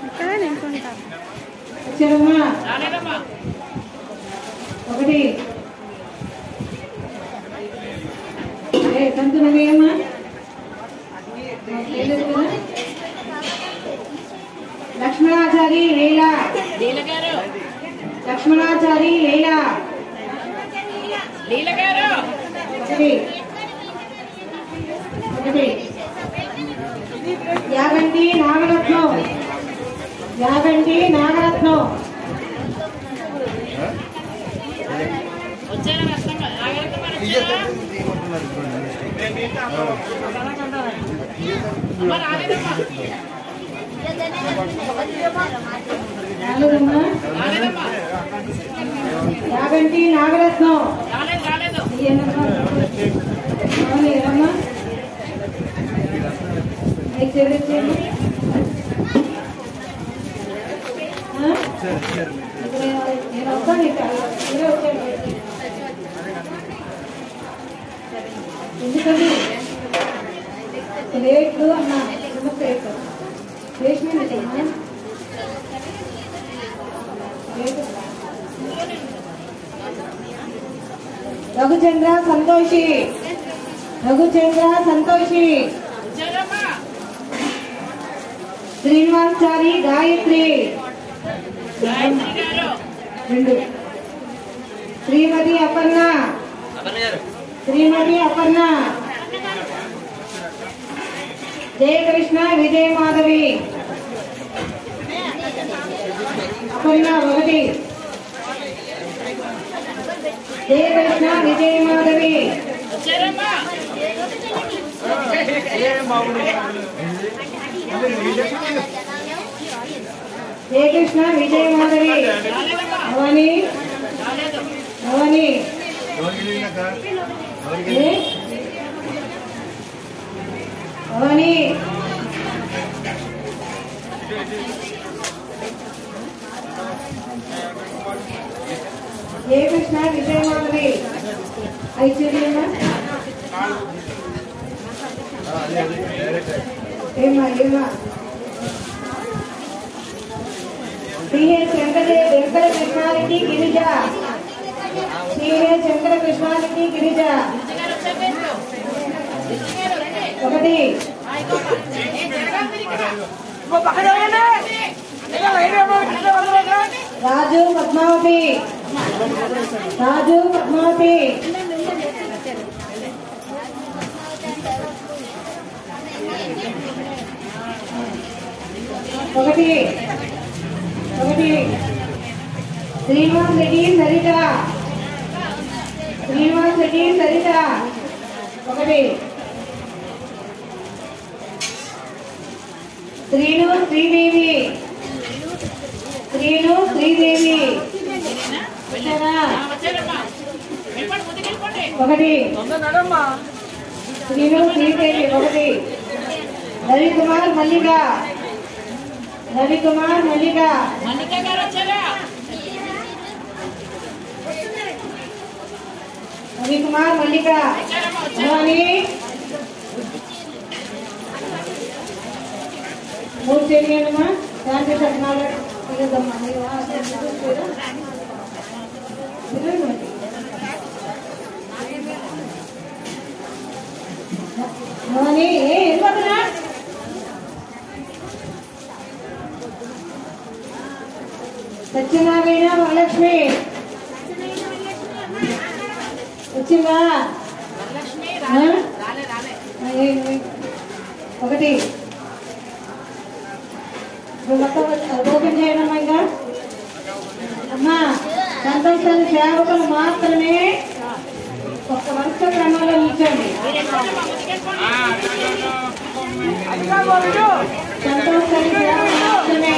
ఇక్కడ నిల్చుంటాను. ఒకటి కంతునవేయమ్మా లక్ష్మణాచారి లీలా లక్ష్మణాచారి లీలా ఒకటి ఒకటి యాగంటి నాగరత్నం యాగంటి నాగరత్నం యాగంటి నాగరత్నం ఏమమ్మా నేను వస్తాను ఎందుకండి ప్లేట్లు అన్నా చిన్న ప్లేట్ రఘుచంద్ర సంతోషి రఘుచంద్ర సంతోషి శ్రీనివాసారి గాయత్రి రెండు శ్రీమతి అపర్ణ శ్రీమతి అపర్ణ జయకృష్ణ విజయ మాధవి అపర్ణ ఒకటి జయకృష్ణ విజయ మాధవి జయకృష్ణ విజయ మాధవి భవాని భవాని భవాని జయకృష్ణ విజయ మాధవి ఐశ్వర్యమా ఏమా ఏమా శ్రీహరి వెంకట కృష్ణారెడ్డి గిరిజ శ్రీహరి శంకర కృష్ణారెడ్డి గిరిజ ఒకటి రాజు పద్మావతి రాజు పద్మావతి ఒకటి ఒకటి శ్రీనివాస్ రెడ్డి సరిత శ్రీనివాస్ రెడ్డి సరిత ఒకటి శ్రీను శ్రీదేవి శ్రీను శ్రీదేవి ఒకటి శ్రీను శ్రీదేవి ఒకటి రవికుమార్ మల్లిక రవికుమార్ మల్లిక రవికుమార్ మల్లిక భవాని మూడు చేయండమ్మా శాంతి సత్నాలు భవాని ఏం పడుతున్నా సత్యనారాయణ వరలక్ష్మి వచ్చిందా ఒకటి ఓపెన్ చేయడమ్మా ఇంకా అమ్మా సంతోషాన్ని సేవకులు మాత్రమే ఒక వరుస క్రమంలో నిల్చోండి సంతోషాన్ని సేవకులు మాత్రమే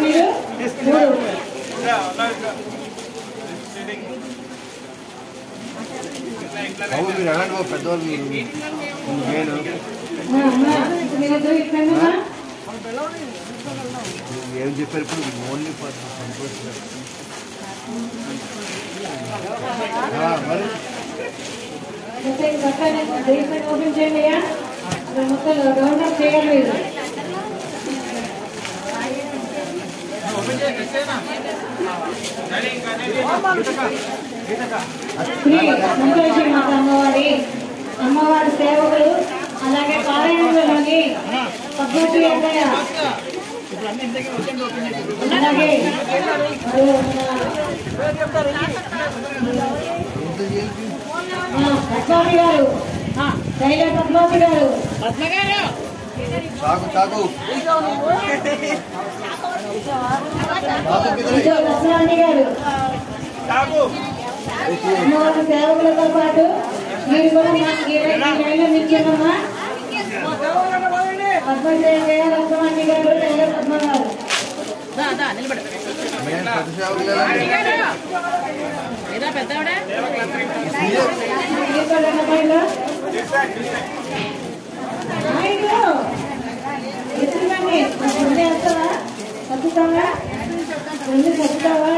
మీరు పెద్దవాళ్ళు ఏం చెప్పారు ఇప్పుడు ఓన్లీ ఫర్ పక్కన బేస్మెంట్ ఓపెన్ చేయండి అయ్యా. మొత్తం గవర్నర్ చేయాలి మీరు. శ్రీ సంతోషి మాత అమ్మవారి సేవకులు అలాగే పారాయణంలోని పద్ధతి అన్నయ్య అలాగే పద్మావతి గారు టైలర్ పద్మావతి గారు లక్ష్మణి గారు అమ్మవారి సేవకులతో పాటు మీరు కూడా నిల్చున్నమ్మా. పద్మజయ లక్ష్మణి గారు టైలర్ పద్మ గారు ఎత్తుతావా చదువుతావా రెండు చదువుతావా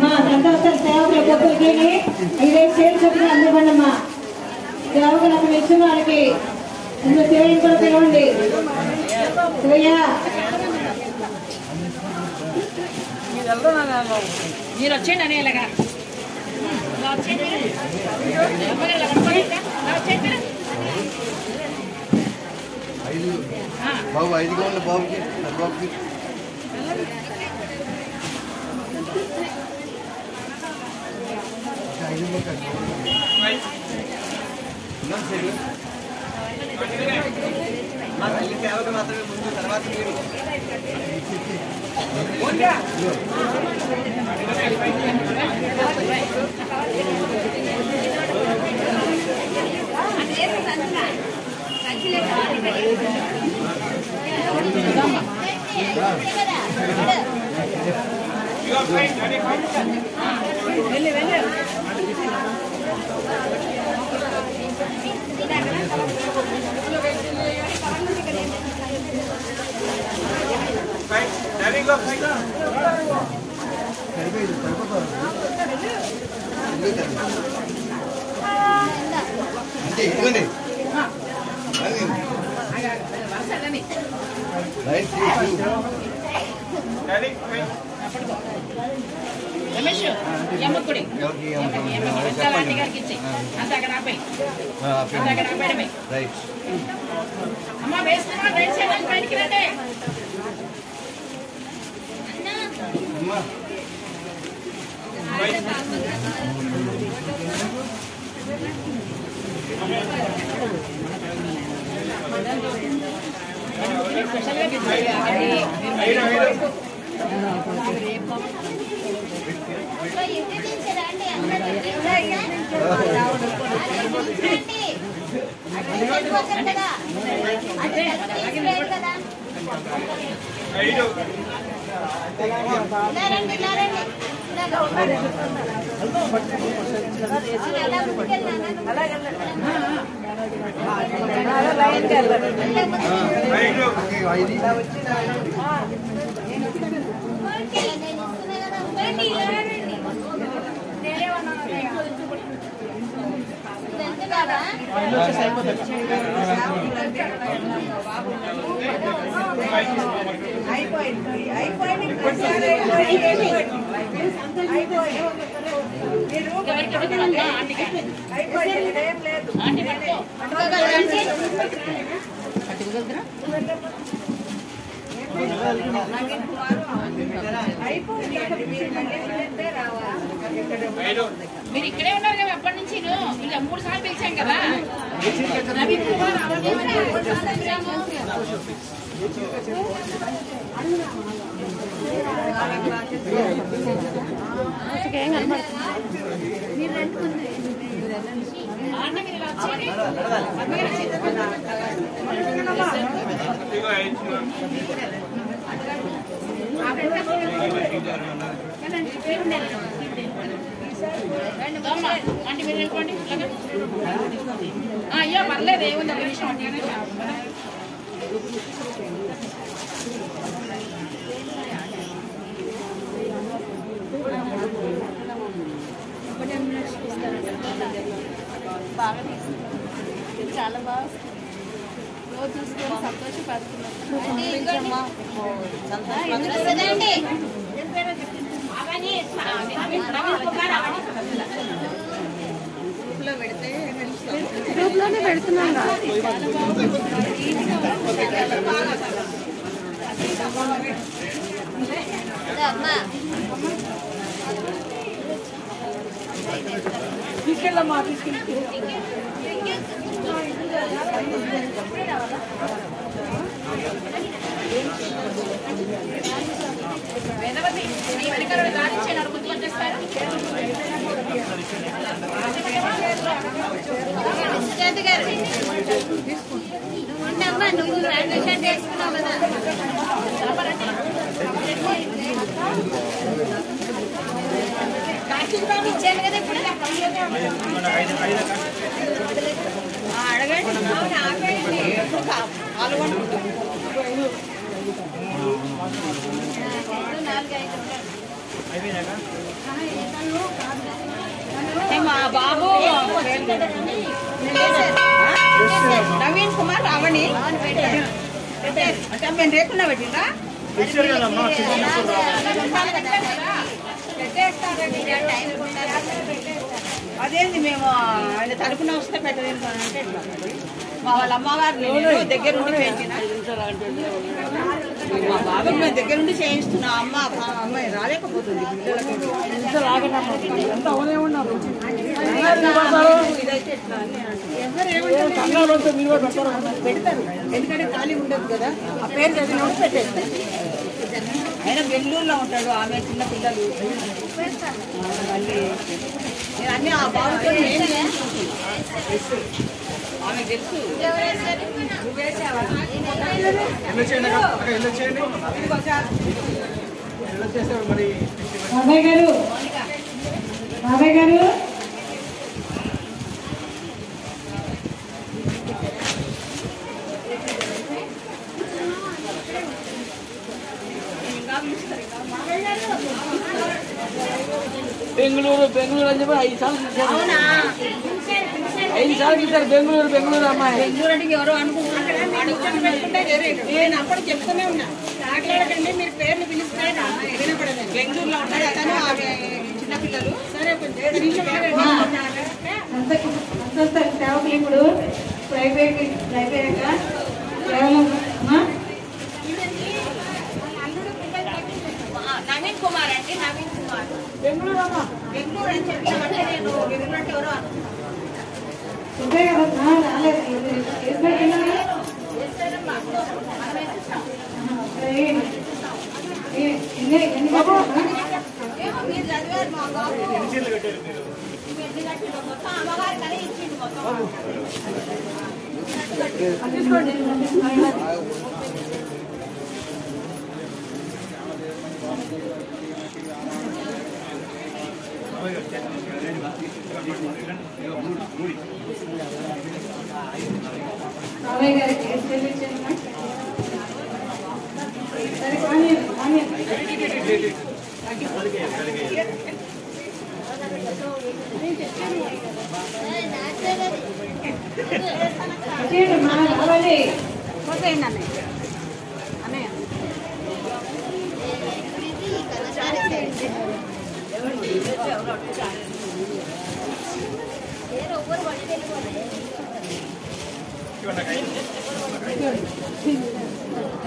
మా సంతోష సేవకుల గొప్పలకి 5 షేర్లు చొప్పున అందుకోండమ్మా. సేవకులు అక్కడ ఇచ్చిన వాళ్ళకి శివయ్య కూడా పిలవండి. శివయ్య మీరు వచ్చేయండి అని ఇలాగా బాబు 5గా ఉన్న బాబుకి బాబుకి సేవకు మాత్రమే ముందు తర్వాత మీరు అంటే ఇదిగోండి రమేష్ ఎమ్మకుడి గారికి ఇచ్చి అంత అక్కడ ఆపాయి అంత అక్కడ ఆపాడమే అమ్మ వేస్తున్నా రైట్ సైడ్ బయటికి రండి. మీరు ఇక్కడే ఉన్నారు కదా ఎప్పటి నుంచి ఇలా 3 సార్లు పిలిచాం కదా. మాకేం కనపడుతుంది. అంటే మీరు వెళ్ళిపోండి. అయ్యో పర్లేదు, ఏముంది ఒక నిమిషం. బాగా తీసుకుంటాం, చాలా బాగా రోజు చూసుకొని సంతోషపడుతున్నాం. గ్రూప్లోనే పెడుతున్నాం. తీసుకెళ్ళమ్మా, తీసుకెళ్ళి వేదవతి నీ వెనకాల గాలిచ్చాను గుర్తు వచ్చేస్తారు. నువ్వు గ్రాడ్యుయేషన్ చేసుకున్నావు కదా. ఇచ్చాను కదా ఇప్పుడు. అడగండి, మా బాబు నవీన్ కుమార్ రావణి అంటే మేము రేకున్నా పెట్టిందా అదేంది మేము ఆయన తరపున వస్తే పెట్టలేదు అంటే మా వాళ్ళ అమ్మగారు దగ్గర ఉండి పెంచిన మా బాబు మేము దగ్గర ఉండి చేయిస్తున్నా. అమ్మాయి రాలేకపోతుంది. ఇదైతే ఎట్లా పెడతారు, ఎందుకంటే ఖాళీ ఉండదు కదా. ఆ పేరు చదివిన పెట్టేస్తారు. ఆయన బెంగళూరులో ఉంటాడు, ఆమె చిన్న పిల్లలు. మళ్ళీ నేను అన్ని ఆ బాబుతో ఆమె తెలుసు. బాబాయ్ గారు, బాబాయ్ గారు బెంగళూరు అని చెప్పి 5 సార్లు చూశారు. 5 సార్లు చూశారు. బెంగళూరు అమ్మాయి. బెంగళూరు అంటే ఎవరో అనుకుంటున్నాడు. నేను అప్పుడు చెప్తూనే ఉన్నా, మాట్లాడకండి, మీరు పేర్లు పిలిస్తే వినపడదు. బెంగళూరులో ఉంటాడు అతను, ఆమె చిన్నపిల్లలు. సరే సంస్థ సేవకులు ఇప్పుడు ప్రైవేట్ అయిపోయాక కేవలం నవీన్ కుమార్ అండి, నవీన్ కుమార్ బెంగళూరు అమ్మా. బెంగళూరు అని చెప్పామంటే నేను బెంగళూరు అంటే ఎవరో మీరు చదివారు. మా బాబు మొత్తం అమ్మగారు కదా ఇచ్చిండు మొత్తం. బాబాయ్ గారికి సరే కానీ మా రావాలి.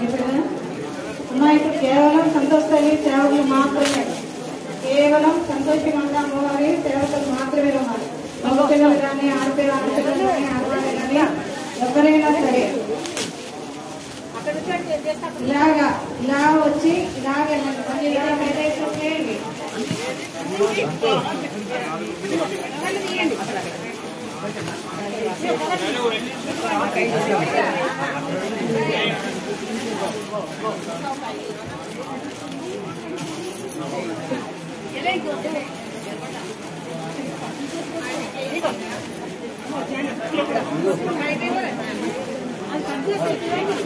ఇప్పుడు కేవలం సంతోషాలి సేవకులు మాత్రమే, కేవలం సంతోషంగా అమ్మవారి సేవకులు మాత్రమే ఉన్నారు. మగ పిల్లలు కానీ ఆడపిల్లలు కానీ ఆడవాళ్ళు కానీ ఎవరైనా సరే ఇలా వచ్చి ఇలాగే చేయండి.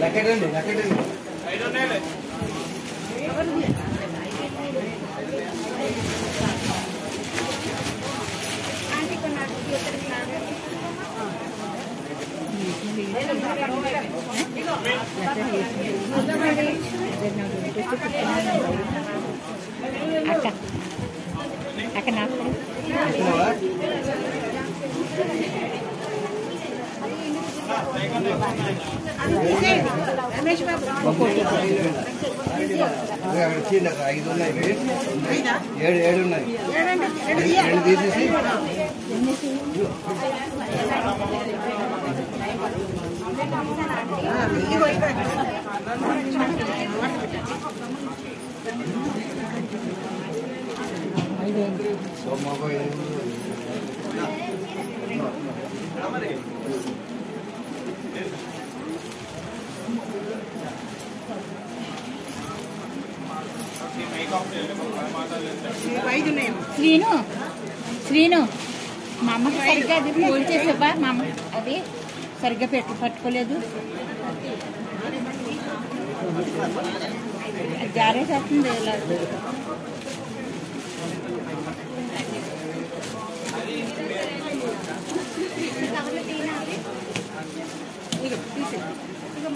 లెక్కండి అక్క నాకు రమేష్ బాబు అక్కడ 5 ఉన్నాయి 7 ఉన్నాయి 2 తీసేసి శ్రీను మా అమ్మకి సరిగ్గా అది ఫోన్ చేసేవా మా అమ్మ అది సరిగ్గా పట్టుకోలేదు జారేసేస్తుంది ఇలా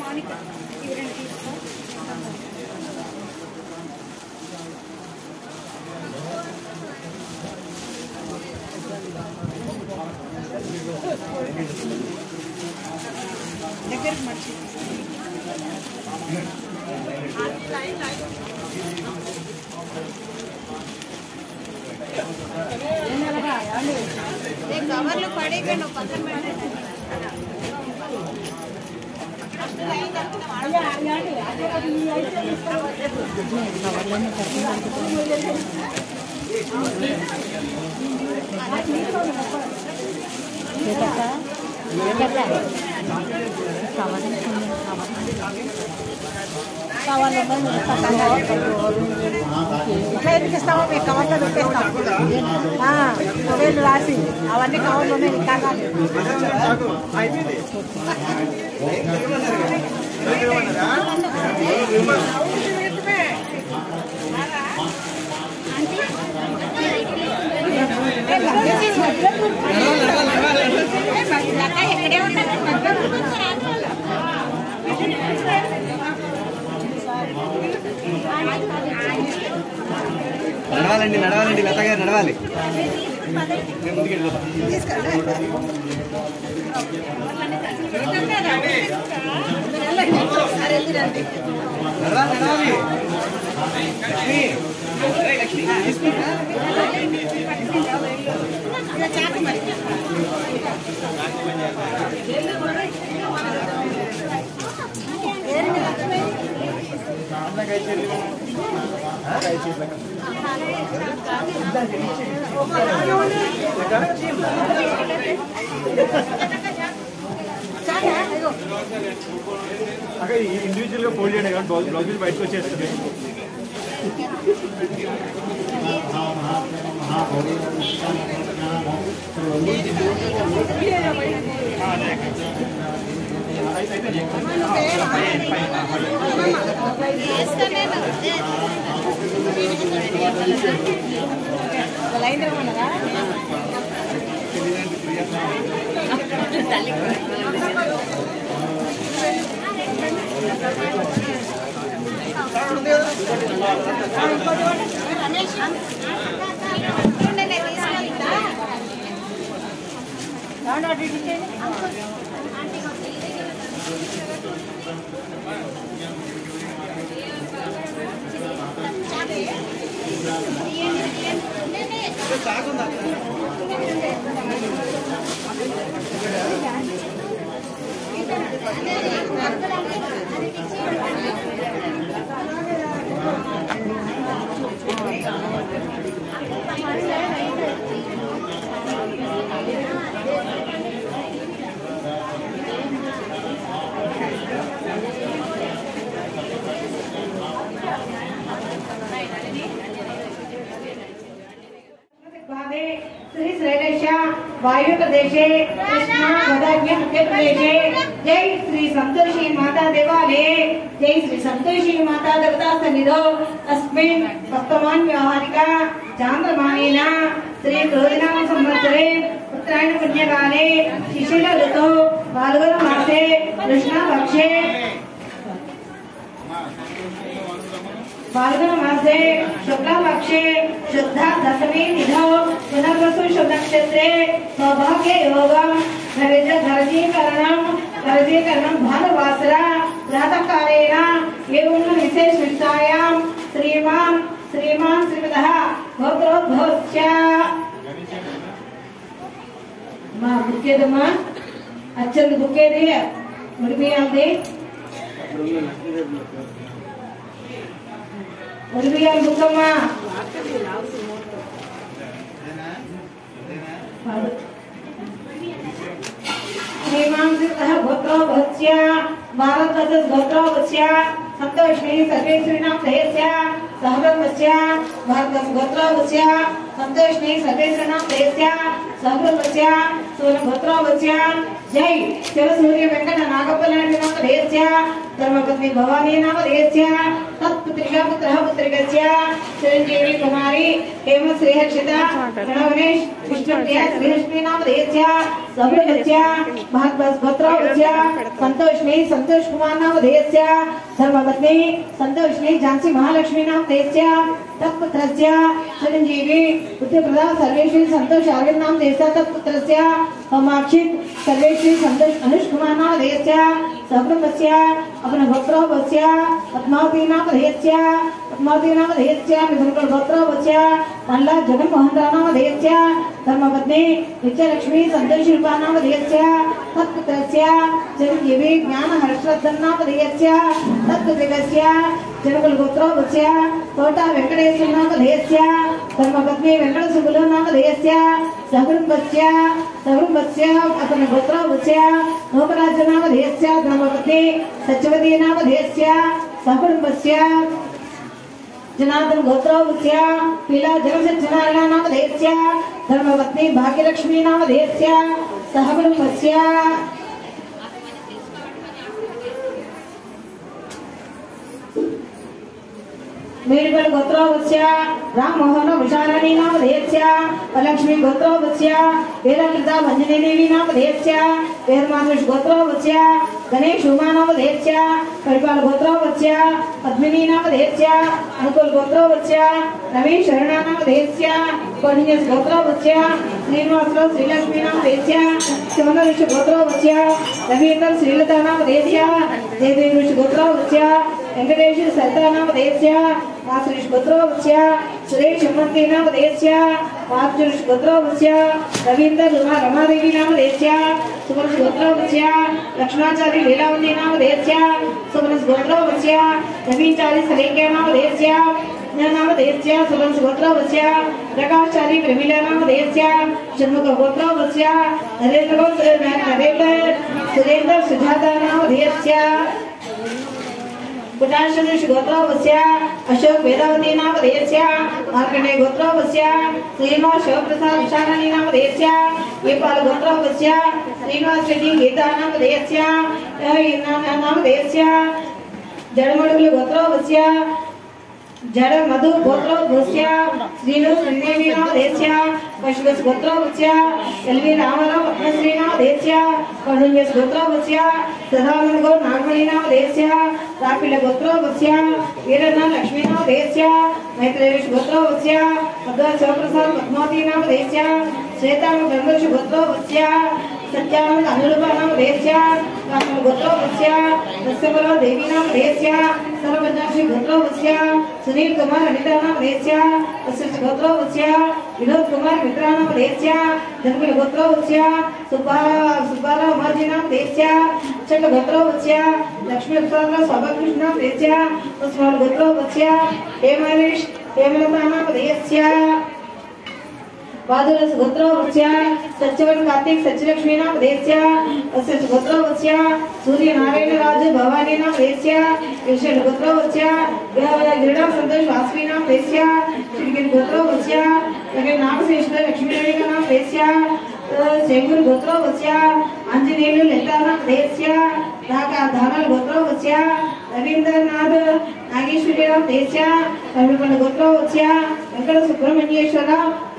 మౌనిక దగ్గరకు మర్చి కవర్లు పడేకండి పక్కన పెట్టండి ఇట్లా ఎందుకు ఇస్తామో మీకు కవర్లో పెట్టేస్తాం వేలు రాసి అవన్నీ కవర్లోనే కాగాలి ఎక్కడే ఉంటారు నడవాలండి లత గారు నడవాలి నడవాలి అక్కడ ఇండివిజువల్ గా ఫోల్డ్ చేయండి కాబట్టి బ్లౌజులు బయటకు వచ్చేస్తుంది లైన్ ఏమన్నారా श्री शैलेश वायु प्रदेशे कृष्णा गोदावरी मध्य प्रदेशे जय श्री संतोषी माता देवालये जय श्री संतोषी माता देवता सन्निधौ अस्मिन् वर्तमान व्यवहारिका चांद्रमानेन श्री क्रोधिनाम संवत्सरे उत्तरायण पुण्यकाले शिशिर ऋतौ फाल्गुन मासे कृष्ण पक्षे फाल्गुन मासे शुक्ला पक्षे शुद्धा दशमी तिथौ पुनर्वसु शुभ नक्षत्रे सौभाग्य योगम घरजीकरणं भानुवासरा प्रातः कालेन एवं विशेष विष्टायां श्रीमान श्रीमतः गोत्रोद्भवस्य मां बुक्केदम्मा अच्छंद बुक्केदी मुड़िबियालदी मुड़िबियाल बुक्कम्मा श्रीमांसितः गोत्रोद्भवस्य भारतस्य गोत्रोद्भवस्य संतोषी सर्वेश्वरीनां देयस्य सहब्रह्मस्य भारतस्य गोत्रोद्भवस्य संतोषी सर्वेश्वरीनां देयस्य सहब्रह्मस्य सुवर्णगोत्रोद्भवस्य जय शिवसूर्य वेंकट नागप्पलाण्डिनां देयस्य धर्मपत्नी भवानी नाम देयस्य तत्पुत्रिका पुत्रः पुत्रिकस्य चिरंजीवी कुमारी हेम श्रीहर्षिता प्रणवनेश विष्णुप्रिया श्रीलक्ष्मी नाम देयस्य सहब्रह्मस्य भारतस्य गोत्रोद्भवस्य संतोषी संतोष कुमार नाम देयस्य धर्मपत्नी संतोषी झांसी महालक्ष्मी नाम देयस्य तत्पुत्रस्य चिरंजीवी बुद्धिप्रदा सर्वेश्वरी संतोष अरविंद नाम देयस्य तत्पुत्रस्य होमाक्षित सर्वेश्वरी संतोष अनुष कुमार नाम देयस्य सहब्रह्मस्य अपने गोत्रोद्भवस्य पद्मावती नाम देयस्य मिथुन गोत्रोद्भवस्य पल्ला जगन मोहन राव नाम देयस्य धर्मपत्नी नित्यलक्ष्मी संतोषी रूपा नाम देयस्य तत्पुत्रस्य चिरंजीवी ज्ञान हर्षवर्धन नाम देयस्य तत्पुत्रस्य जनकुल गोत्रोद्भवस्य कोटा वेंकटेश्वर नाम देयस्य धर्मपत्नी वेंकट सुबुल नाम देयस्य सहकुटुंबस्य अपने गोत्रोद्भवस्य नोपराज नाम देयस्य धर्मपत्नी सत्यवती नाम देयस्य सहकुटुंबस्य जनार्दन गोत्रोद्भवस्य पीला जगसत्यनारायण नाम देयस्य धर्मपत्नी भाग्यलक्ष्मी नाम देयस्य सहकुटुंबस्य मेलगढ़ गोत्रोद्भवस्य राम मोहन विशालानी नाम देयस्य लक्ष्मी गोत्रोद्भवस्य वेलकृता भंजनी देवी नाम देयस्य वेरमानुष गोत्रोद्भवस्य गणेश उमा नाम देयस्य परिपाल गोत्रोद्भवस्य पद्मिनी नाम देयस्य अनुकूल गोत्रोद्भवस्य रमेश शरणा नाम देयस्य कोणियस गोत्रोद्भवस्य श्रीनिवासराव श्रीलक्ष्मी नाम देयस्य शिवनऋषि गोत्रोद्भवस्य रवींद्र श्रीलता नाम देयस्य जयदेव गोत्रोद्भवस्य वेंकटेश सरिता नाम देयस्य वासुष गोत्रोद्भवस्य सुरेश हेमंती नाम देयस्य वासुष गोत्रोद्भवस्य रवींद्र रमादेवी नाम देयस्य सुमनस गोत्रोद्भवस्य लक्ष्मणाचार्य लीलावती नाम देयस्य सुमनस गोत्रोद्भवस्य रवीचार्य सलेख्या नाम देयस्य नाम देयस्य सुमनस गोत्रोद्भवस्य प्रकाशचार्य प्रमीला नाम देयस्य षण्मुख गोत्रोद्भवस्य नरेंद्र सुरेंद्र सुजाता नाम देयस्य कुटाशनुष गोत्रोद्भवस्य अशोक वेदावती नाम देयस्य मार्कंडेय गोत्रोद्भवस्य श्रीनिवास शिवप्रसाद विशालानी नाम देयस्य येपाल गोत्रोद्भवस्य श्रीनिवास रेड्डी गीता नाम देयस्य जडमडुगुल गोत्रोद्भवस्य जड़ मधु गोत्रोद्भवस्य श्रीनु श्रीदेवी नाम देयस्य पशुगस गोत्रोद्भवस्य एलवी रामाराव पद्मश्री नाम देयस्य कणुंजस गोत्रोद्भवस्य सदानंद गौर नागमणि नाम देयस्य रापिल गोत्रोद्भवस्य वीरना लक्ष्मी नाम देयस्य मैत्रेयश गोत्रोद्भवस्य पद्मा शिवप्रसाद पद्मावती नाम देयस्य श्वेता ब्रह्मर्षि गोत्रोद्भवस्य सत्यानंद अनुरूपा नाम देयस्य कामल गोत्रोद्भवस्य दस्यबला देवी नाम देयस्य सर्वपंचाक्षी गोत्रोद्भवस्य सुनील कुमार अनिता नाम देयस्य वशिष्ठ गोत्रोद्भवस्य विनोद कुमार मित्रा नाम देयस्य जनकुल गोत्रोद्भवस्य सुब्बाराव उमाजी नाम देयस्य चंड गोत्रोद्भवस्य लक्ष्मी प्रसाद सौभाग्यकृष्ण नाम देयस्य उस्मान गोत्रोद्भवस्य हेमरेश हेमलतानामधेयस्य वादुरस गोत्रोवस्य सत्यवन् कार्तिक सत्यलक्ष्मीनामधेयस्य अस्य गोत्रोवस्य सूर्यनारायणराज भवानीनामधेयस्य विष्णु गोत्रोवस्य गिरिडा संतोष वासवीनामधेयस्य श्रीगिरि गोत्रोवस्य नामशेषद लक्ष्मीनारायणनामधेयस्य शेखर गोत्रोवस्य आंजनेयुलु ललितानामधेयस्य धानल गोत्रोवस्य रवींद्रनाथ नागेश्वरीनामधेयस्य तमिळ्पल्लि गोत्रोवस्य वेंकट सुब्रह्मण्येश्वर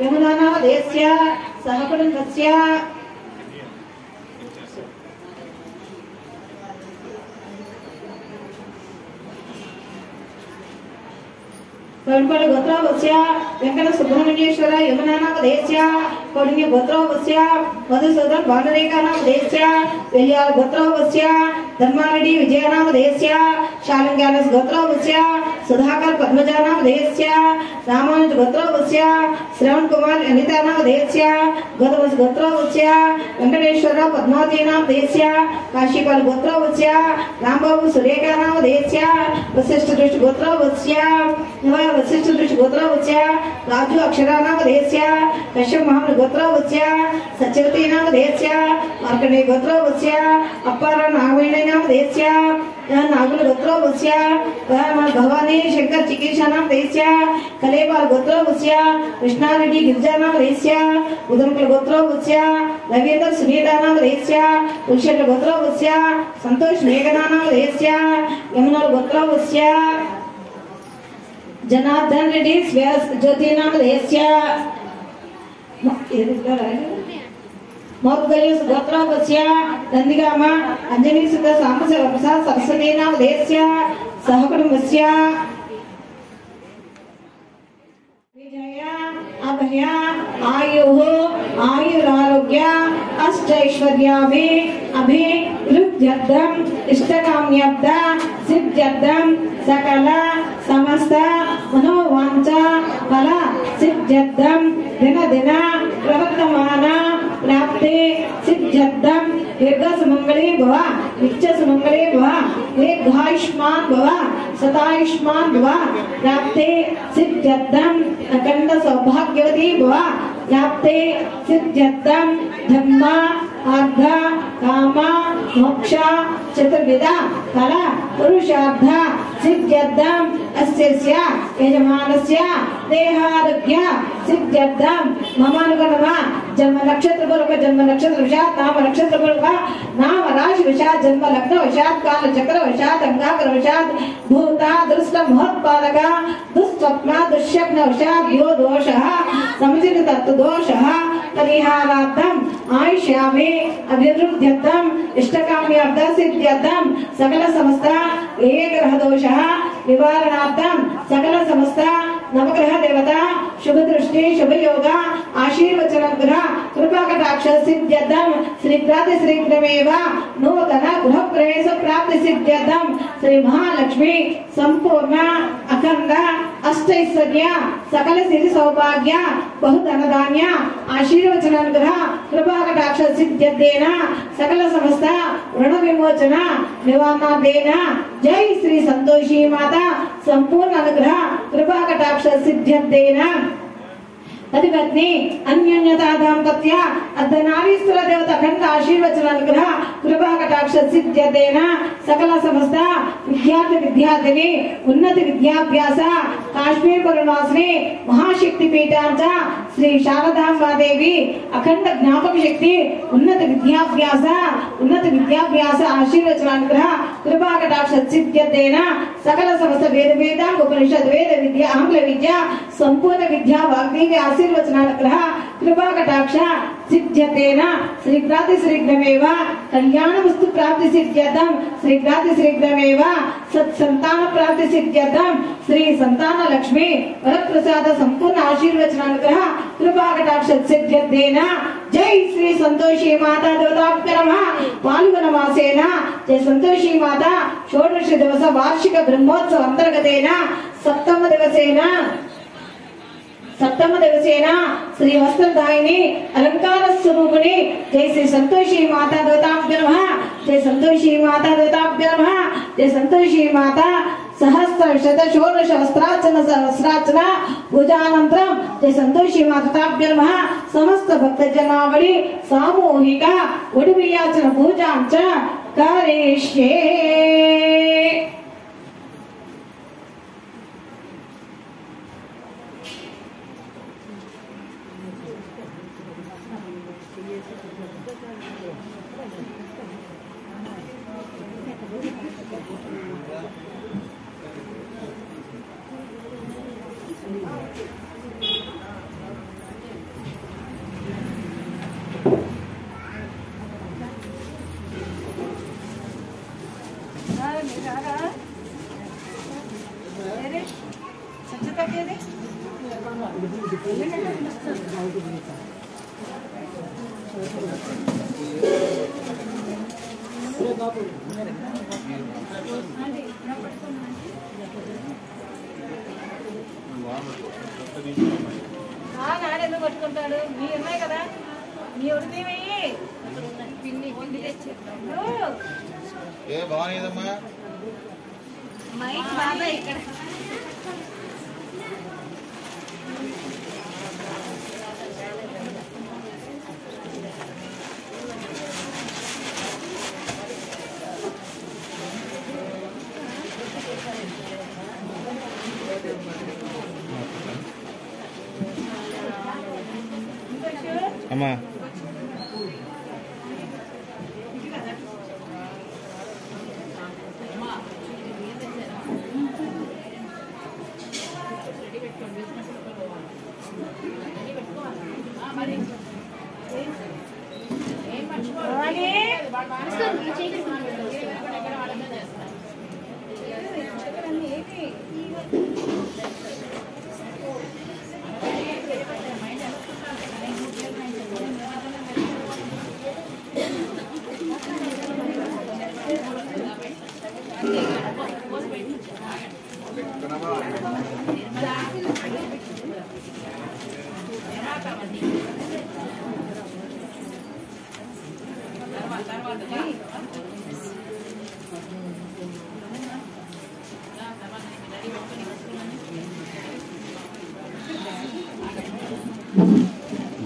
यमुनानामधेयस्य सहकुटुम्बस्य तमिळ्पल्लि गोत्रोवस्य वेंकट सुब्रह्मण्येश्वर यमुनानामधेयस्य कौंडिन्य गोत्रोवस्य मधुसूदन भानुरेखानामधेयस्य वेल्याल गोत्रोवस्य धर्मारेड्डी विजयनामधेयस्य शालंग्यानस गोत्रोवस्य सुधाकर पद्मजानामधेयस्य रामानुज गोत्रोवस्य श्रवण कुमार अनितानामधेयस्य गौतमस गोत्रोवस्य वेंकटेश्वर पद्मावतीनामधेयस्य काशीपाल गोत्रोवस्य रामबाबु सुरेखानामधेयस्य वशिष्ठ दृष्टि गोत्रोवस्य वशिष्ठ दृष्टि गोत्रोवस्य राजू अक्षरानामधेयस्य कश्यप महामन गोत्रोवस्य सत्यवतीनामधेयस्य मार्कंडेय गोत्रोवस्य अप्पार नागवेणनामधेयस्य नागुल गोत्रोवस्य भवानी शंकर चिकीर्षानामधेयस्य कलेपाल गोत्रोवस्य कृष्णारेड्डी गिरिजानामधेयस्य उदमकुल गोत्रोवस्य रवींद्र सुनीतानामधेयस्य उल्शेट गोत्रोवस्य संतोष मेघनानामधेयस्य यमुना गोत्रोवस्य जनार्दन रेड्डी ज्योतिनामधेयस्य मौद्गल्य गोत्रोवस्य नंदिगाम अंजनी सुत सामसेव प्रसाद सरस्वतीनामधेयस्य सहकुटुम्बस्य विजय अभय आयुः आयुरारोग्य अष्टैश्वर्याभि अभिवृद्ध्यर्थम् इष्टकाम्यर्थ सिद्ध्यर्थम् सकल समस्त मनोवांछा फल सिद्ध्यर्थम् दिन दिन प्रवर्तमान प्राप्ते सिद्ध्यर्थम् दीर्घसुमंगले भव नित्यसुमंगले भव दीर्घायुष्मान भव सतायुष्मान भव प्राप्ते सिद्ध्यर्थम् अखंड सौभाग्यवती भव प्राप्ते सिद्ध्यर्थम् धर्म अर्थ काम मोक्ष चतुर्विध फल पुरुषार्थ सिद्ध्यर्थम् अस्यस्य यजमानस्य देहारोग्य सिद्ध्यर्थम् मम अनुगुणः जन्म नक्षत्र वशात् नाम नक्षत्र नाम राशि वशात् जन्म लग्न वशात् काल चक्र वशात् अंगाकर वशात् भूता दृष्ट महत्पादक दुस्वप्न दुष्यग्न वशात् यो दोषः समुचित तत्व दोषः परिहारार्थम् आयुष्यामि अभिवृद्ध्यर्थम् इष्टकाम्यर्थ सिद्ध्यर्थम् सकल समस्त एकग्रह दोषः निवारणार्थम् सकल समस्त नवग्रह देवता शुभ दृष्टि शुभ योग आशीर्वचन ग्रह कृपा कटाक्ष सिद्ध्यर्थम् श्रीप्राति श्रीघ्रमेव नूतन गृह प्रवेश प्राप्ति सिद्ध्यर्थम् श्री महालक्ष्मी संपूर्ण अखंड अष्टैश्वर्य सकल सिद्धि सौभाग्य बहुधन धान्य आशीर्वचन ग्रह कृपा कटाक्ष सिद्ध्यर्थेन सकल समस्त ऋण विमोचन निवारणार्थेन जय श्री संतोषी माता संपूर्ण अनुग्रह कृपा कटाक्ष सिद्ध्यर्थेन अधिपत्नी अन्योन्यता दाम्पत्य अर्धनारीश्वर देवता अखंड आशीर्वचन अनुग्रह कृपा कटाक्ष सिद्ध्यतेन सकल समस्त विद्यार्थी विद्यार्थिनी उन्नत विद्याभ्यास काश्मीर पुरवासिनी महाशक्ति पीठांच श्री शारदांबा देवी अखंड ज्ञापक शक्ति उन्नत विद्याभ्यास आशीर्वचन अनुग्रह कृपा कटाक्ष सिद्ध्यतेन सकल समस्त वेद वेदांग उपनिषद वेद विद्या आंग्ल विद्या संपूर्ण विद्या वाग्देवी आशीर्वचनानुग्रह कृपा कटाक्ष सिद्ध्यतेन श्रीप्राति श्रीघ्रमेव कल्याणवस्तु प्राप्ति सिद्ध्यर्थम् श्रीप्राति श्रीघ्रमेव सत्संतान प्राप्ति सिद्ध्यर्थम् श्री संतान लक्ष्मी वरप्रसाद संपूर्ण आशीर्वचनानुग्रह कृपा कटाक्ष सिद्ध्यतेन जय श्री संतोषी माता देवताभ्यो नमः फाल्गुन मासेन जय संतोषी माता षोडश दिवस वार्षिक ब्रह्मोत्सव अंतर्गतेन सप्तम दिवसेन श्री वस्त्रदायिनी अलंकार स्वरूपिणी जय श्री संतोषी माता देवताभ्यो नमः जय संतोषी माता देवताभ्यो नमः जय संतोषी माता सहस्र शत षोडश वस्त्रार्चन सहस्रार्चन पूजानंतरम जय संतोषी माताभ्यो नमः समस्त भक्त जनावली सामूहिक उडुबियाचन पूजां च करिष्ये। నాడెందుకు పట్టుకుంటాడు మీ ఉన్నాయి కదా మీ ఉడిపోయి పిండి పిండి తెచ్చేస్తాడు ఏ బాగుందమ్మా మైక్ బాగా ఇక్కడ అమ్మా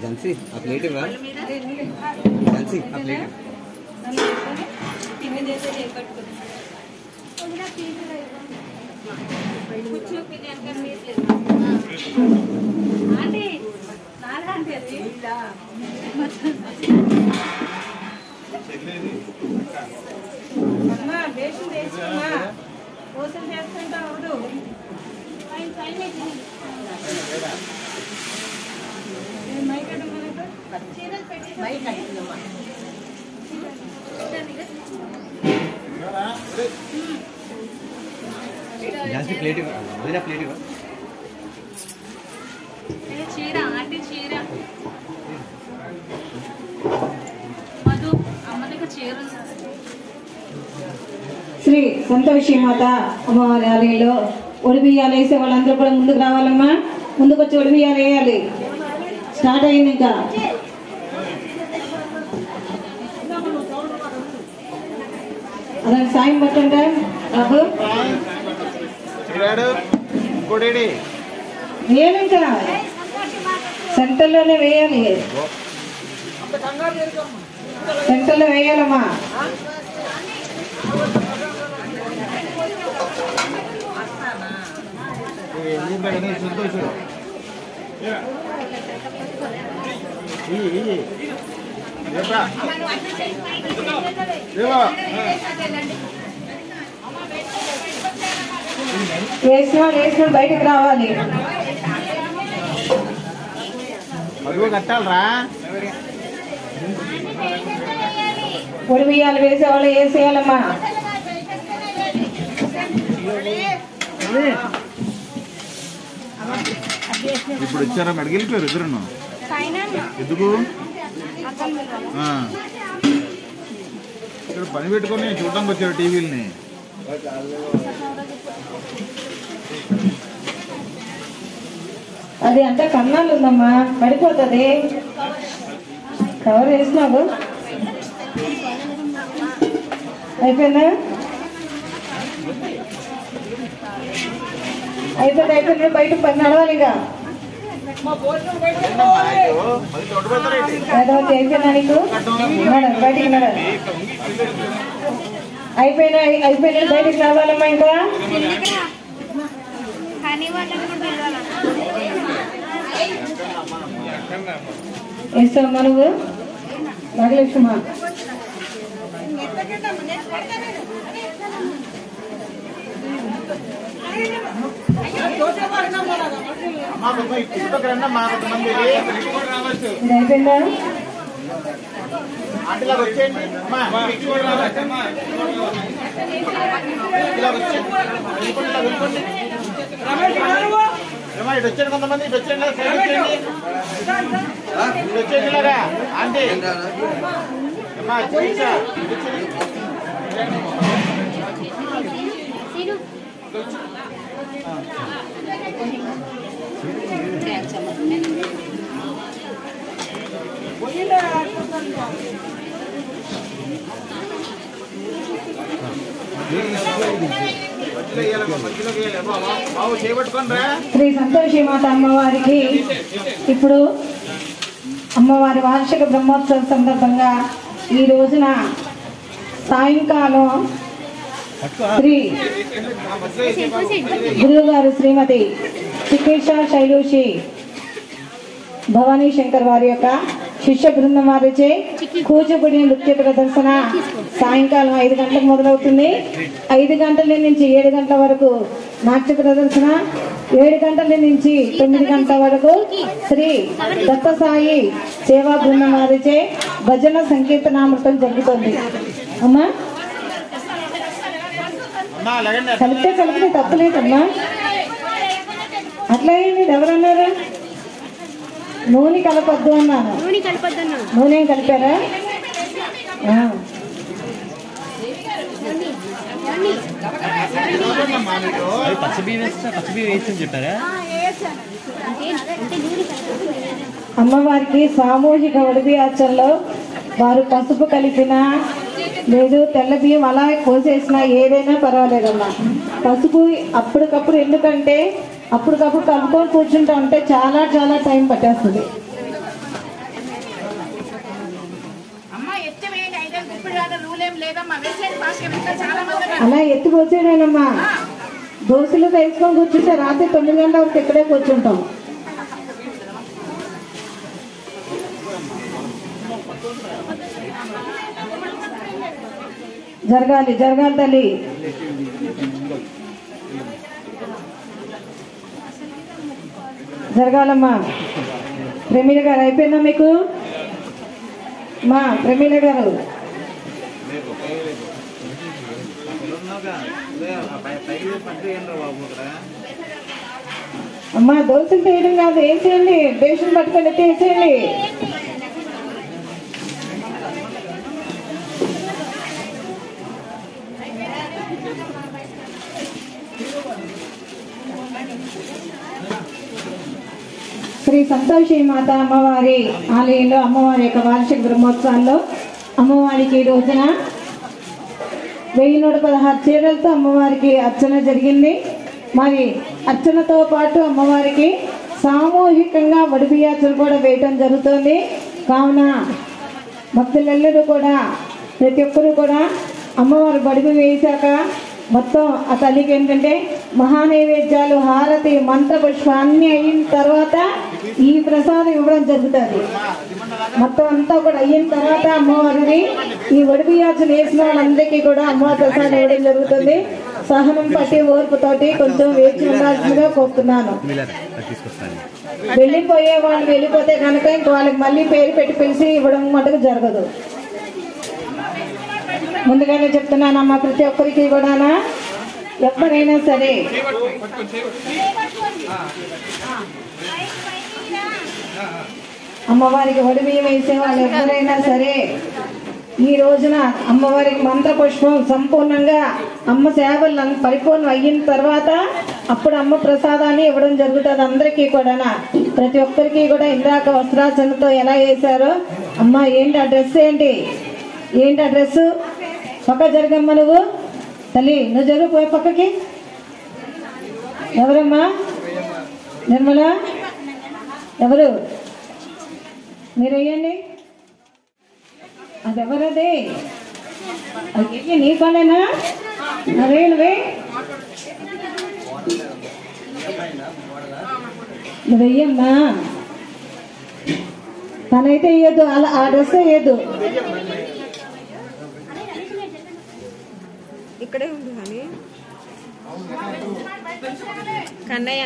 झांसी आ प्लेट इव्वा झांसी आ प्लेट झांसी प्लेट इव्वा वदिना प्लेट इव्वा చీర అంటే చీర మధు అమ్మ దగ్గర చీర శ్రీ సంతోషి మాత అమ్మవారి ఆలయంలో ఒడిబియ్యాలు వేసే వాళ్ళందరూ కూడా ముందుకు రావాలమ్మా. ముందుకు వచ్చి ఒడిబియ్యాలు వేయాలి. స్టార్ట్ అయింది ఇంకా. అలాంటి సాయం పట్టండి బాబు. వేయాలి ఇంకా సెంటర్లోనే వేయాలి. సెంటర్లో వేయాలమ్మా. వేసిన బయటకు రావాలి. కట్టాలరా పొడి బియ్యాలు వేసేవాళ్ళు వేసేయాలమ్మా. ఇప్పుడు వచ్చారా మెడగెళ్ళిపోయారు ఇద్దరు ఎందుకు ఇక్కడ పని పెట్టుకొని చూడడానికి వచ్చారు టీవీలని. అది అంతా కన్నాలు ఉందమ్మా, పడిపోతుంది. కవర్ వేసినావు అయిపోయిందా? అయిపోయింది బయట పని నడవాలి ఇంకా అయిపోయినా నీకు బయటికి నడాలి అయిపోయినా బయటికి రావాలమ్మా ఇంకా వేస్తావమ్మా నువ్వు నాగలక్ష్మ ఇది అయిపోయిందా ఇటు వచ్చాడు కొంతమంది ఇటు వచ్చేయండి ఆంటీ శ్రీ సంతోషి మాత అమ్మవారికి ఇప్పుడు అమ్మవారి వార్షిక బ్రహ్మోత్సవం సందర్భంగా ఈ రోజున సాయంకాలం శ్రీ గురువుగారు శ్రీమతి చికేషా శైలూషి భవానీ శంకర్ వారి యొక్క శిష్య బృందం వారిచే కూచిపూడి నృత్య ప్రదర్శన సాయంకాలం 5 గంటలకు మొదలవుతుంది. 5 గంటల నుంచి 7 గంటల వరకు నాట్య ప్రదర్శన, 7 గంటల నుంచి 9 గంటల వరకు శ్రీ దత్తసాయి సేవా బృందం వారిచే భజన సంకీర్తనామృతం జరుగుతుంది. అమ్మా కలిపితే తప్పలేదమ్మా. అట్లా మీరు ఎవరన్నారు? నూనె కలపద్దు అన్నాను. నూనె కలిపారా? అమ్మవారికి సామూహిక ఉడిబియాచంలో వారు పసుపు కలిపిన లేదు తెల్ల బియ్యం అలా పోసేసినా ఏదైనా పర్వాలేదమ్మా. పసుపు అప్పటికప్పుడు, ఎందుకంటే అప్పటికప్పుడు కలుపుకొని కూర్చుంటా ఉంటే చాలా చాలా టైం పట్టేస్తుంది. అలా ఎత్తి పోసేదేనమ్మా. దోశలు వేసుకొని కూర్చుంటే రాత్రి 9 గంటల వరకు ఇక్కడే కూర్చుంటాం. జరగాలి తల్లి. జరగాలమ్మా. ప్రమీల గారు అయిపోయిందా మీకు? మా ప్రమీల గారు అమ్మా దోశలు చేయడం కాదు, వేసేయండి. బేషన్ పట్టుకొని వేసేయండి. శ్రీ సంతోషి మాత అమ్మవారి ఆలయంలో అమ్మవారి యొక్క వార్షిక బ్రహ్మోత్సవాల్లో అమ్మవారికి ఈ రోజున 1116 చీరలతో అమ్మవారికి అర్చన జరిగింది. మరి అర్చనతో పాటు అమ్మవారికి సామూహికంగా వడిబియ్యాచలు కూడా వేయటం జరుగుతుంది. కావున భక్తులెల్లరూ కూడా, ప్రతి ఒక్కరూ కూడా అమ్మవారు బడిబి వేశాక మొత్తం ఆ తల్లికి ఏంటంటే మహానైవేద్యాలు, హారతి, మంత్ర పుష్ప అన్నీ అయిన తర్వాత ఈ ప్రసాదం ఇవ్వడం జరుగుతుంది. మొత్తం అంతా కూడా అయిన తర్వాత అమ్మవారిని ఈ వడిబియ్యాచలు వేసిన వాళ్ళందరికీ కూడా అమ్మవారి ప్రసాదం ఇవ్వడం జరుగుతుంది. సహనం పట్టి ఓర్పుతోటి కొంచెం వేచి ఉండాల్సిందిగా కోరుతున్నాను. వెళ్ళిపోయే వాళ్ళు వెళ్ళిపోతే కనుక ఇంక వాళ్ళకి మళ్ళీ పేరు పెట్టి పిలిచి ఇవ్వడం మటుకు జరగదు. ముందుగానే చెప్తున్నానమ్మా, ప్రతి ఒక్కరికి కూడా ఎవరైనా సరే అమ్మవారికి వడిబియ్యం వేసే వాళ్ళు ఎవరైనా సరే ఈ రోజున అమ్మవారికి మంత్ర పుష్పం సంపూర్ణంగా అమ్మ సేవలు పరిపూర్ణం అయిన తర్వాత అప్పుడు అమ్మ ప్రసాదాన్ని ఇవ్వడం జరుగుతుంది అందరికీ కూడా. ప్రతి ఒక్కరికి కూడా ఇందాక వస్త్రాచరణతో ఎలా వేశారో అమ్మ ఏంటి ఆ డ్రెస్, ఏంటి ఆ డ్రెస్ పక్క జరగమ్మ. నువ్వు తల్లి నువ్వు జరుగు, పోయి పక్కకి. ఎవరమ్మా? నిర్మల ఎవరు? మీరు వెయ్యండి. అది ఎవరది? అది నీ పనేనా? అదే నువ్వే నువ్వు వెయ్యమ్మా. తనైతే వేయద్దు, అలా ఆ డ్రెస్ వేయద్దు. ఇక్కడే ఉంది కానీ కన్నయ్య.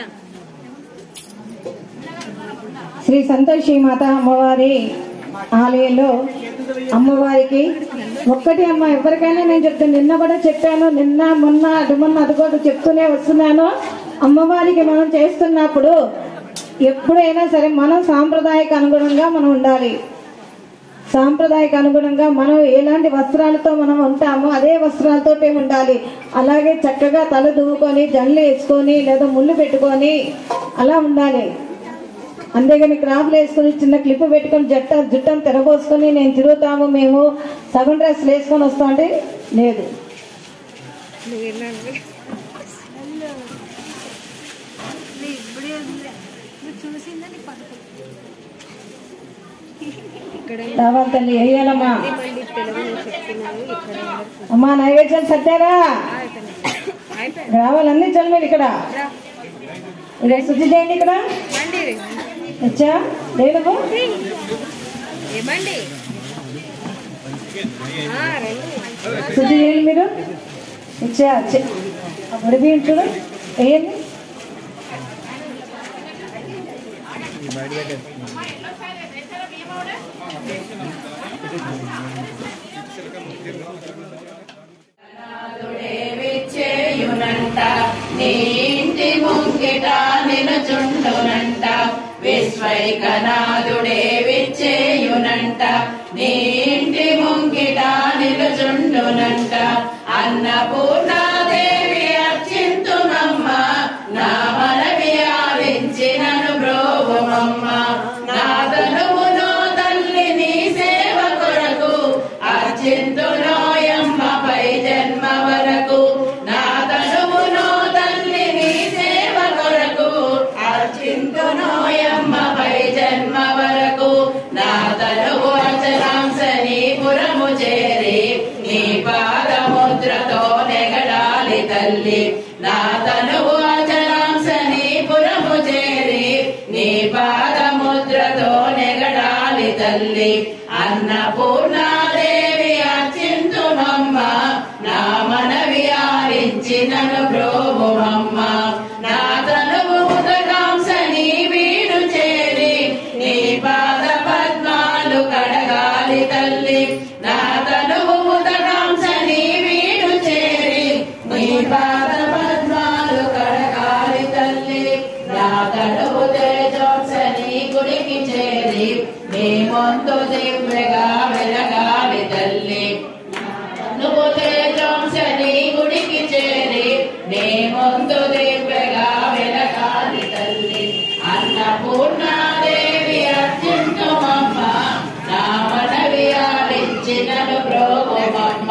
శ్రీ సంతోషి మాత అమ్మవారి ఆలయంలో అమ్మవారికి ఒక్కటి అమ్మ. ఎవరికైనా నేను చెప్తాను, నిన్న కూడా చెప్పాను, నిన్న మొన్న అది కూడా చెప్తూనే వస్తున్నాను. అమ్మవారికి మనం చేస్తున్నప్పుడు ఎప్పుడైనా సరే మనం సాంప్రదాయక అనుగుణంగా మనం ఉండాలి. సాంప్రదాయక అనుగుణంగా మనం ఎలాంటి వస్త్రాలతో మనం ఉంటామో అదే వస్త్రాలతోటే ఉండాలి. అలాగే చక్కగా తల దువ్వుకొని జండ్లు వేసుకొని లేదా ముళ్ళు పెట్టుకొని అలా ఉండాలి. అంతేగాని క్రాఫ్లు వేసుకొని చిన్న క్లిప్ పెట్టుకొని జుట్టను తెరబోసుకొని నేను తిరుగుతాము మేము సగం డ్రెస్లు వేసుకొని వస్తామంటే లేదు. రావాలి తల్లి, వేయాలమ్మా. అమ్మా నైవేద్యం సత్యారా రావాలన్నీ చల్ మీరు ఇక్కడ శుద్ధి చేయండి. ఇక్కడ వచ్చా లేదు శుద్ధి చేయండి మీరు. వచ్చా ఉడిపియండి, చూడు వేయండి. నీ ఇంటి ముంగిట నిలుచుండునంట, విశ్వైకనాథుడే విచ్చేయునంట. నీ ఇంటి ముంగిట నిలుచుండునంట, అన్నపూర్ణాదేవి అర్చింతునమ్మ, నా మనవి ఆలించినను బ్రోవుమమ్మ. నా తనువును తల్లి నీ సేవ కొరకు అర్చింతునోయమ్మ పై జన్మ వరకు. నా తనువును తల్లి నీ సేవ కొరకు అర్చింతునోయమ్మ పై జన్మ వరకు. నా తనువు అచలాంసని పురము చేరి నీ పాదముద్రతో నెగడాలి తల్లి. నా తనువు అచలాంసని పురము చేరి నీ పాదముద్రతో నెగడాలి తల్లి. అన్నపూర్ణాదేవి అర్చింతునమ్మ, నా మనవి ఆలించినను బ్రోవుమమ్మ. నా తనువు ఉదగాంసని వీడు చేరి నీ పాద పద్మాలు కడగాలి తల్లి. నా తనువు ఉదగాంసని వీడు చేరి నీ పాద పద్మాలు కడగాలి తల్లి. నా తనువు తేజోంసని గుడికి చేరి నీ ముందు దివ్యగా వెలగాలి తల్లి. నువ్వు తేజోంసని గుడికి చేరి నీ ముందు దివ్యగా వెలగాలి తల్లి. అన్నపూర్ణాదేవి అర్చింతుమమ్మ, నా మనవి ఆలించినను బ్రోవుమమ్మ.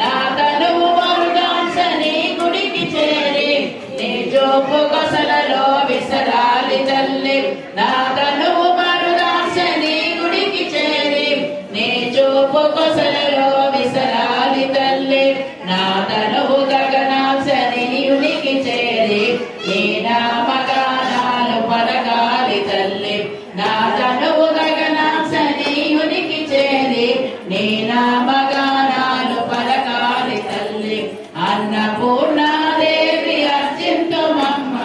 నా తనువు మరుగాంసని గుడికి చేరి నీ చూపు కొసలలో విసరాలి తల్లి. నా తనువు మరుగాంసని గుడికి చేరి నీ చూపు కొసలలో విసరాలి తల్లి. నా తనువు గగనాంసని యునికి చేరి నీ నామగానాలు పలకాలి తల్లి. నా తనువు గగనాంసని యునికి చేరి నీ నామగానాలు పలకాలి తల్లి. అన్నపూర్ణాదేవి అర్చింతుమమ్మ,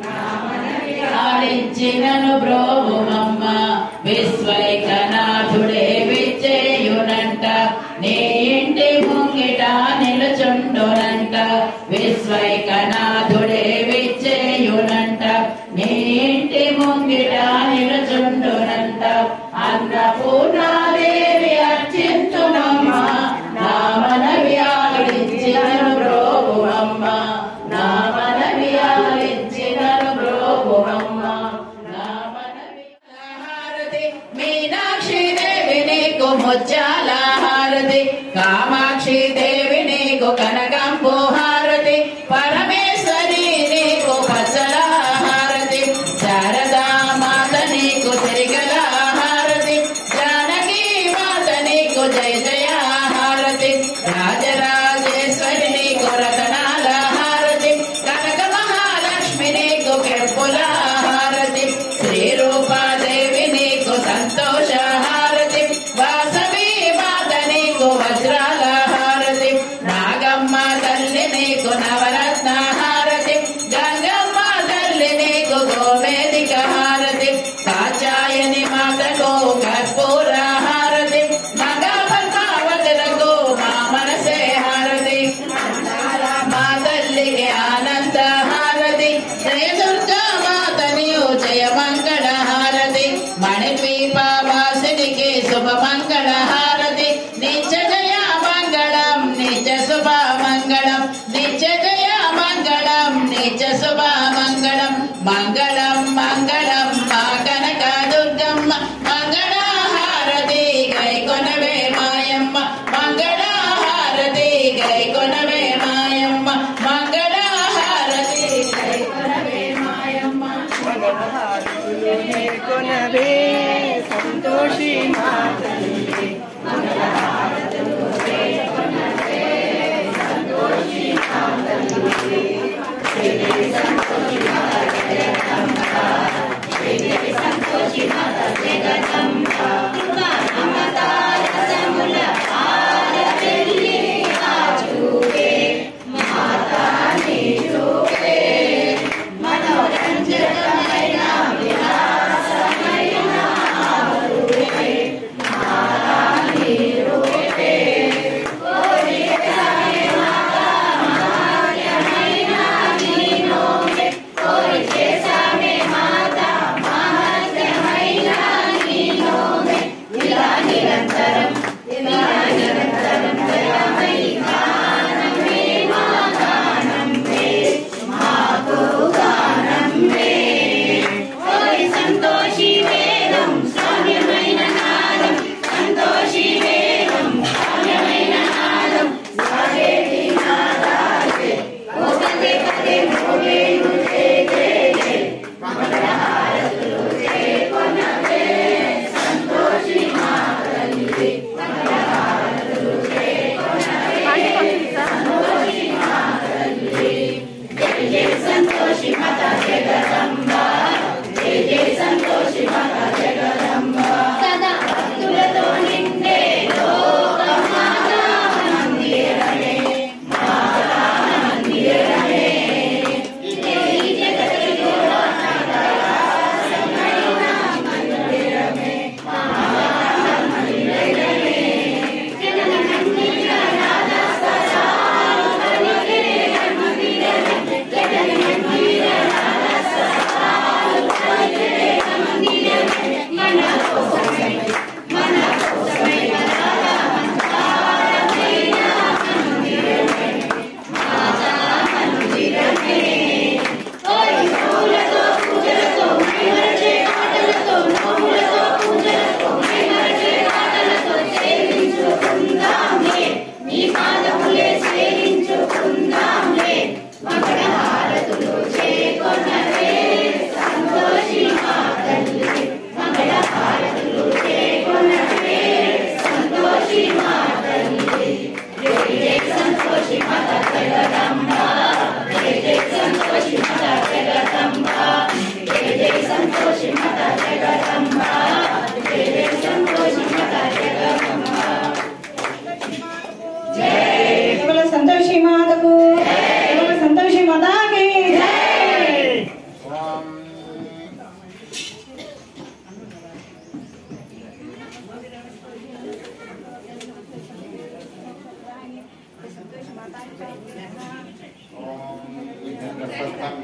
నా మనవి ఆలించినను బ్రోవుమమ్మ. విశ్వైకనాథుడే విచ్చేయునంట, నీ ఇంటి ముంగిట నిలుచుండునంట. విశ్వైకనాథుడే విచ్చేయునంట, నీ ఇంటి ముంగిట నిలుచుండునంట. అన్నపూర్ణాదేవి అర్చింతునమ్మ, నా మనవి ఆలించినను బ్రోవుమమ్మ. నా మనవి ఆలించినను బ్రోవుమమ్మ. నా మనవి హారతి మీనాక్షి దేవి నీకు ముత్యాల హారతి, కామాక్షి దేవి నీకు కనకంపు హారతి, పరమేశ్వరి నీకు పచ్చ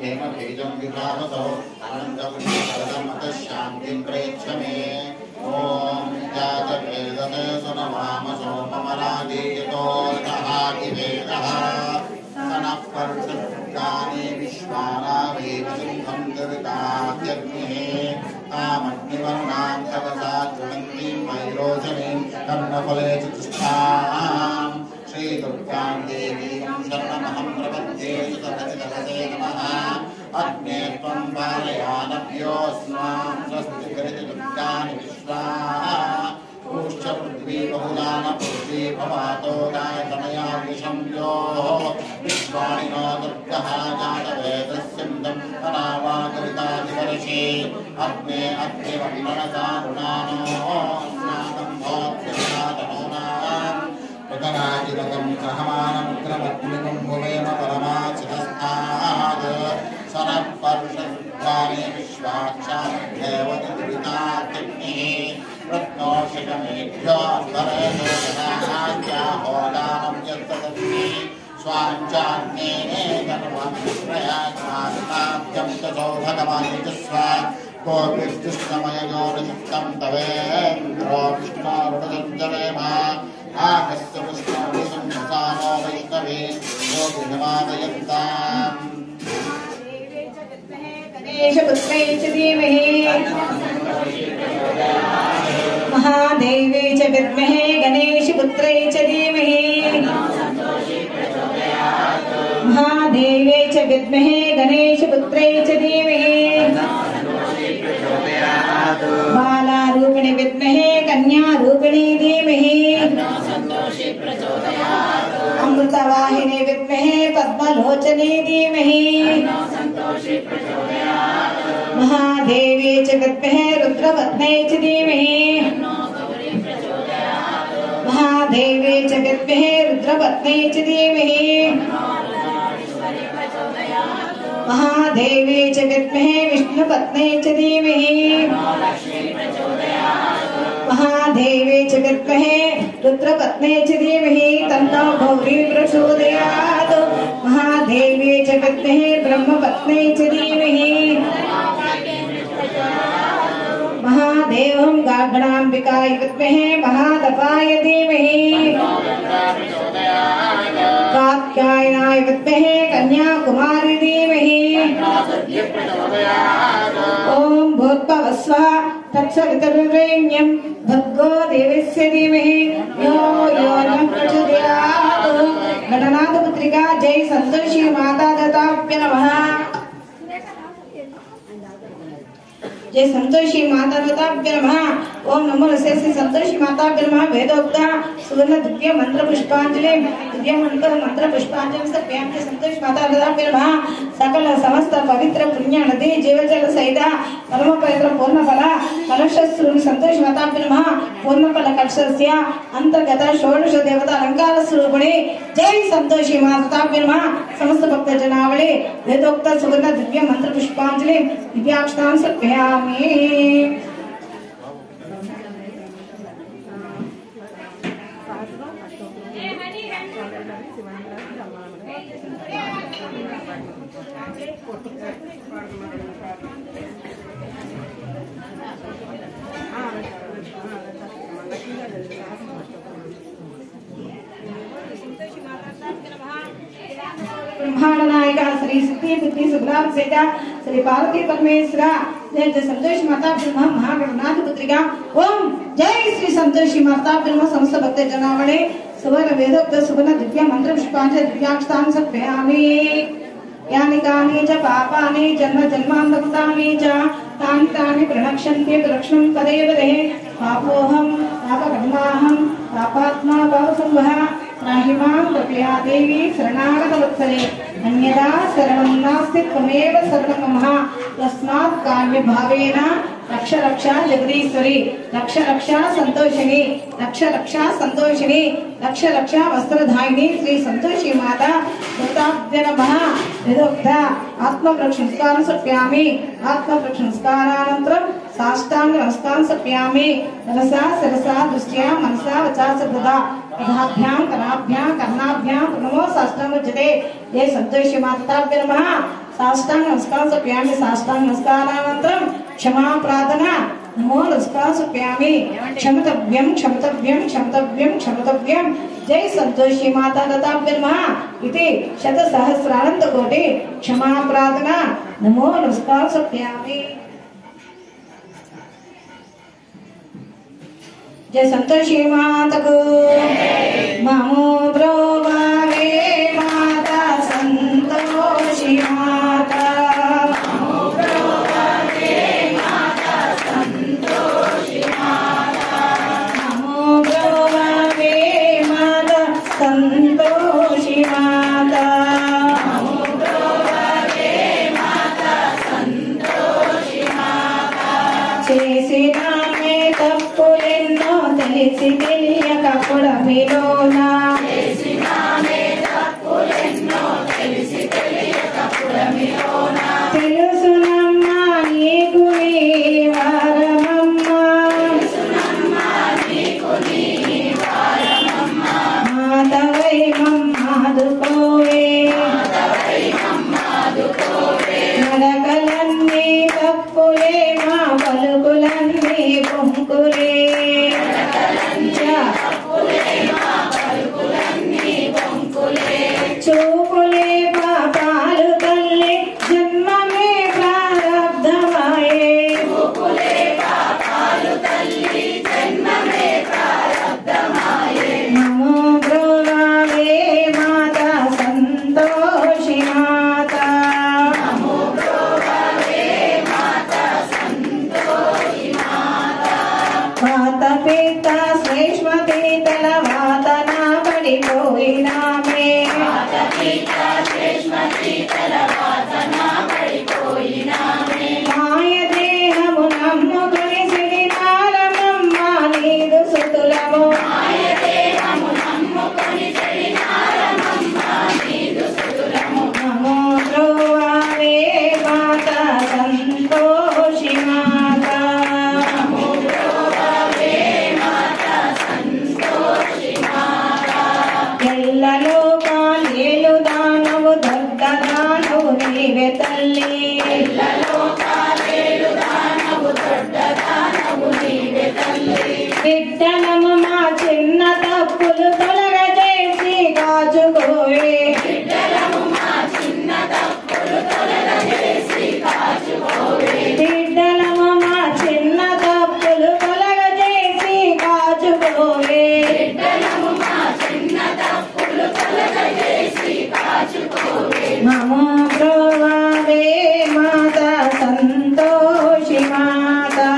हेम भेजं विभावसो अनन्तपुण्यफलदमतः शान्तिं प्रेक्ष मे ॐ जातवेदने सुनवाम सोममरादीयतोऽर्कहादिवेदः सनः पर्षत्कानि विश्वानावेव सिंहं दुरितात्यग्निः तामग्निवर्णां तपसा ज्वलन्तीं वैरोचनीं कर्णफले चतुष्टाम् श्रीदुर्गां देवीं शरणमहं प्रपद्ये सुतपतितपसे नमः अग्ने त्वं पालयानभ्योऽस्मां स्वस्ति कृति दुर्गानि विश्वा पुष्ट पृथ्वी बहुलान पृथ्वी भवातो गायतमया विषं यो विश्वाणि नो दुर्गः जातवेदस्यन्दं अनावाकवितादिवर्षे अग्ने अग्निवन्दनसारुणानो स्नानं भोत्स्यजातनोनाम् प्रतराजिरकं सहमानमुग्रमग्निकं भुवेम परमाचितस्थात् सनः पर्षत्कानि विश्वाक्षादेवति दुरिताग्निः रत्नोषिकमेभ्यो अन्तरेषु जनानाद्याहोदानं यत्तदग्नि स्वाञ्चाग्नेने धर्मप्रयात्माद्यं च चौधकमायुजस्व कोऽपिर्जुष्टमययोनियुक्तं तवेन्द्रो विष्णोरुणजञ्जलेम आगस्य विष्णोविसंसानो वैष्णवे योगिनमादयन्ताम् गणेशपुत्रै च धीमहि महादेवे च विद्महे गणेशपुत्रै च धीमहि महादेवे च विद्महे गणेशपुत्रै च धीमहि बालारूपिणि विद्महे कन्यारूपिणि धीमहि अमृतवाहिनी विद्महे पद्मलोचने धीमहि महादेवी च विद्महे रुद्रपत्न्यै च धीमहि महादेवी च विद्महे रुद्रपत्न्यै च धीमहि महादेवी च विद्महे विष्णुपत्न्यै च धीमहि महादेवी च विद्महे रुद्रपत्न्यै च धीमहि तन्नो गौरी प्रचोदयात् महादेवी च विद्महे ब्रह्मपत्न्यै च धीमहि महादेवं गागणाम्बिकाय विद्महे महादपाय धीमहि कात्यायनाय विद्महे कन्याकुमारी धीमहि ॐ भूर्भुवस्सुः तत्सवितुर्वरेण्यं भर्गो देवस्य धीमहि यो यो न प्रचोदयात् गणनाथपुत्रिका जय संतोषी माता दत्ताभ्य नमः जय संतोषी माता दत्ताभ्य नमः ओम नमो नमः संतोषी माताभ्य नमः वेदोक्त सुवर्ण दिव्य मंत्र पुष्पांजलि दिव्य मंत्र पुष्पांजलि समर्पयामि संतोषी माता दत्ताभ्य नमः सकल समस्त पवित्र पुण्य नदी जीवजल सहित परम पवित्र पूर्ण फल कलशस्वरूपिणी संतोषी माताभ्य नमः पूर्ण फल कलशस्य अंतर्गत षोडश देवता अलंकार स्वरूपिणी जय संतोषी माता दत्ताभ्य नमः समस्त भक्त जनावली वेदोक्त सुवर्ण दिव्य मंत्र पुष्पांजलि दिव्याक्षतां समर्पयामि ब्रह्मांड नायक श्री सिद्धि बुद्धि सुग्राम सेता श्री पार्वती परमेश्वर जय जय संतोषी माता ब्रह्म महागणनाथ पुत्रिका ओम जय श्री संतोषी माता ब्रह्म समस्त भक्त जनावली सुवर्ण वेदोक्त सुवर्ण दिव्य मंत्र पुष्पांजलि दिव्याक्षतां समर्पयामि यानि कानि च पापानि जन्म जन्मान्तकृतानि च तानि तानि प्रणक्ष्यन्ते प्रदक्षिणं तदेव देहे पापोऽहं पापकर्माहं पापात्मा भवसंवः त्राहि मां कृपया देवी शरणागतवत्सले अन्यदा शरणं नास्ति त्वमेव शरणं मम तस्मात् काम्यभावेन रक्ष रक्षा जगदीश्वरी रक्ष रक्षा संतोषिणी रक्ष रक्षा संतोषिणी रक्ष रक्षा वस्त्रधारिणी श्री संतोषी माता दत्ताभ्य नमः वेदोक्त आत्मप्रक्षंस्कारं समर्पयामि आत्मप्रक्षंस्कारानन्तरं साष्टांग नमस्कारं समर्पयामि मनसा शिरसा दृष्ट्या मनसा वचा सर्वदा पदाभ्यां कराभ्यां कर्णाभ्यां नमो साष्टांग उच्यते जय संतोषी माताभ्य नमः సాష్టాంగ నమస్కారప్యామి సాష్టాంగ నమస్కారానంతరం క్షమా ప్రార్థన నమో నమస్కారప్యామి క్షమతవ్యం క్షమతవ్యం క్షమతవ్యం క్షమతవ్యం జై సంతోషి మాతా దత్తాభ్యర్మ ఇది శతసహస్రానంత కోటి క్షమా ప్రార్థన నమో నమస్కారప్యామి జై సంతోషి మాతకు మమో బ్రోవావే మాతా సంతోషి మాతా మమో బ్రోవావే మాతా సంతోషి మాతా మమో బ్రోవావే మాతా సంతోషి మాతా మమో బ్రోవావే మాతా సంతోషి మాతా చేసిన తప్పులెన్నో తెలిసి తెలియక పుడమిలోనా తెలుసునమ్మా నీకు నీ వారమమ్మా మాధవై మమ్మాదుకోవే నడకలన్నీ తప్పులే మా పలుకులన్నీ పొంకులే చూపులే పాపాలు తల్లి జన్మమే ప్రారబ్ధమాయే నమో బ్రోవావే మాతా సంతోషి మాతా వాత పిత శ్రేష్మతి తల వాతన పడిపోయినామే మాయ దేహము నమ్ముకుని సిరినారమమ్మ నీదు సుతులము నమో బ్రోవావే మాతా సంతోషి మాతా ఎల్లలోకాలేలు దానవు దొడ్డ దానవు నీవే తల్లి బిడ్డలము మా చిన్న తప్పులు తొలగజేసి కాచుకోవే బిడ్డలము మా చిన్న తప్పులు తొలగజేసి కాచుకోవే నమో బ్రోవావే మాతా సంతోషి మాతా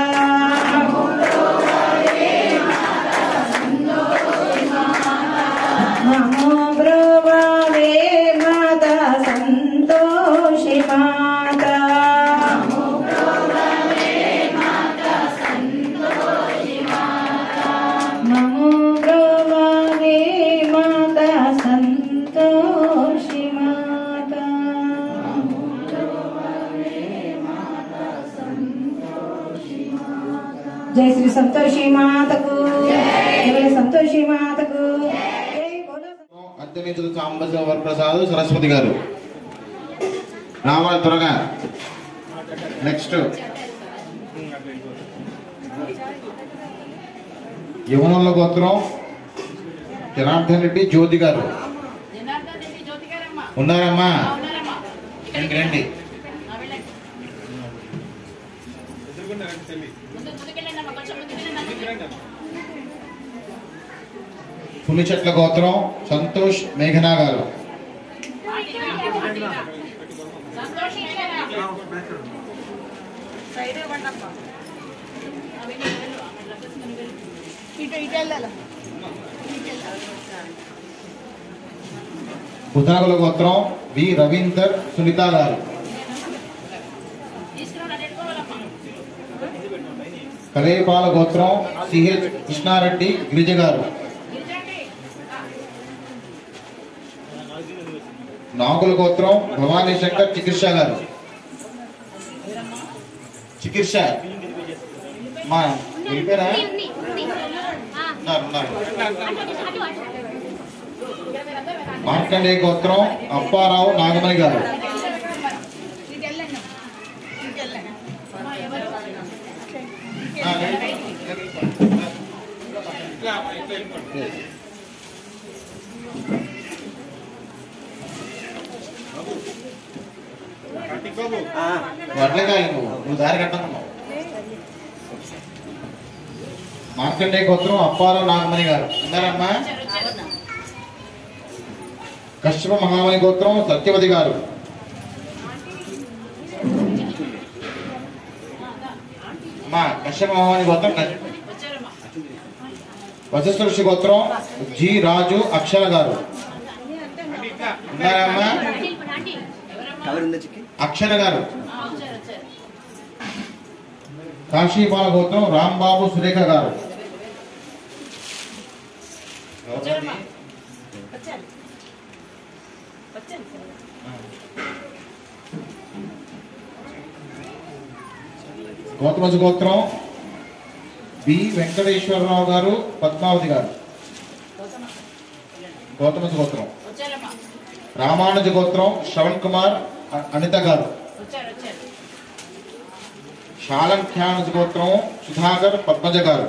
నమో బ్రోవావే మాతా సంతోషి మాతా నమో బ్రోవావే మాతా సంతోషి మాతా జై శ్రీ సంతోషి మాతకు జై సంతోషి మాతకు అత్యనితులు సాంబశివ వరప్రసాద్ సరస్వతి గారు రావాలి త్వరగా. నెక్స్ట్ యమునల గోత్రం జనార్దన్ రెడ్డి జ్యోతి గారు ఉన్నారమ్మా? రండి రండి. పులిచెట్ల గోత్రం సంతోష్ మేఘనా గారు. బుధాగుల గోత్రం వి రవీందర్ సునీత గారు. కలేపాల గోత్రం సిహెచ్ కృష్ణారెడ్డి గిరిజ గారు. నాగుల గోత్రం భవానీ శంకర్ చికిత్స గారు. చికిత్స మా వెళ్ళిపోయారా? మార్కండే గోత్రం అప్పారావు నాగమణి గారు. వడ్లకాయ నువ్వు దారి కట్టనున్నావు. మార్కండేయ గోత్రం అప్పారావు నాగమణి గారు ఉన్నారమ్మా. కశ్యప మహామణి గోత్రం సత్యవతి గారు. అమ్మా కశ్యప మహామణి గోత్రం వశిష్ఠ ఋషి గోత్రం జి రాజు అక్షర గారు ఉన్నారమ్మా. అక్షర గారు. కాశీపాల గోత్రం రాంబాబు సురేఖ గారు. గౌతమజ గోత్రం బి వెంకటేశ్వరరావు గారు పద్మావతి గారు. గౌతమజ గోత్రం. రామానుజ గోత్రం శ్రవణ్ కుమార్ అనిత గారు. శాలంఖ్యానుజ గోత్రం సుధాకర్ పద్మజ గారు.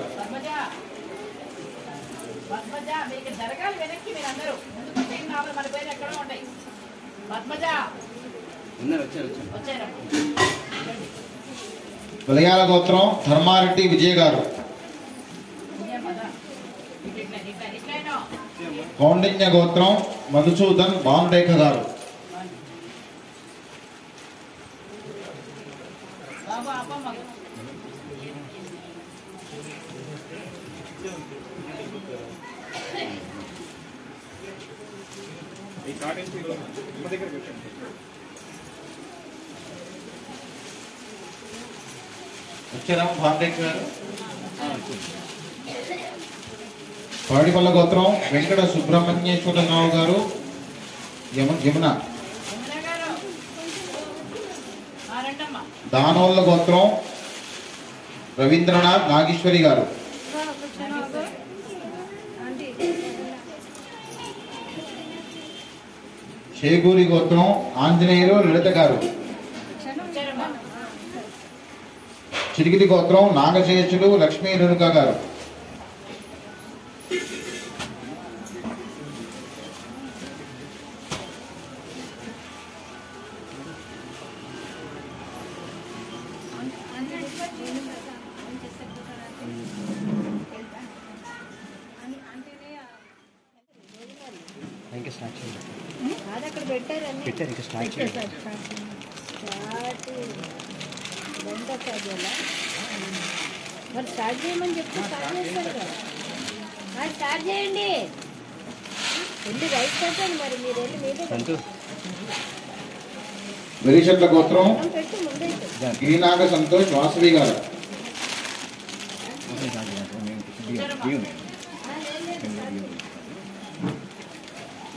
విలయాల గోత్రం ధర్మారెడ్డి విజయ్ గారు. కౌండిన్య గోత్రం మధుసూదన్ భానురేఖ గారు. వచ్చారా భానురేఖ గారు. పాడిపల్ల గోత్రం వెంకట సుబ్రహ్మణ్యేశ్వరరావు గారు యమున. దానోళ్ళ గోత్రం రవీంద్రనాథ్ నాగేశ్వరి గారు. షేగూరి గోత్రం ఆంజనేయులు లలిత గారు. చిరిగిరి గోత్రం నాగశేషులు లక్ష్మీ రేణుక గారు. పెట్టారు ఇంకా స్టార్ట్ చేయాలి. మరి స్టార్ట్ చేయమని చెప్తే స్టార్ట్ చేస్తారు కదా. స్టార్ట్ చేయండి. వెళ్ళి రైట్ పెట్టండి. మరి మీరు వెళ్ళి మీదే వెరిషట్ల గోత్రం పెట్టి ముందే గిరినాగ సంతోష్ వాసవి గారు.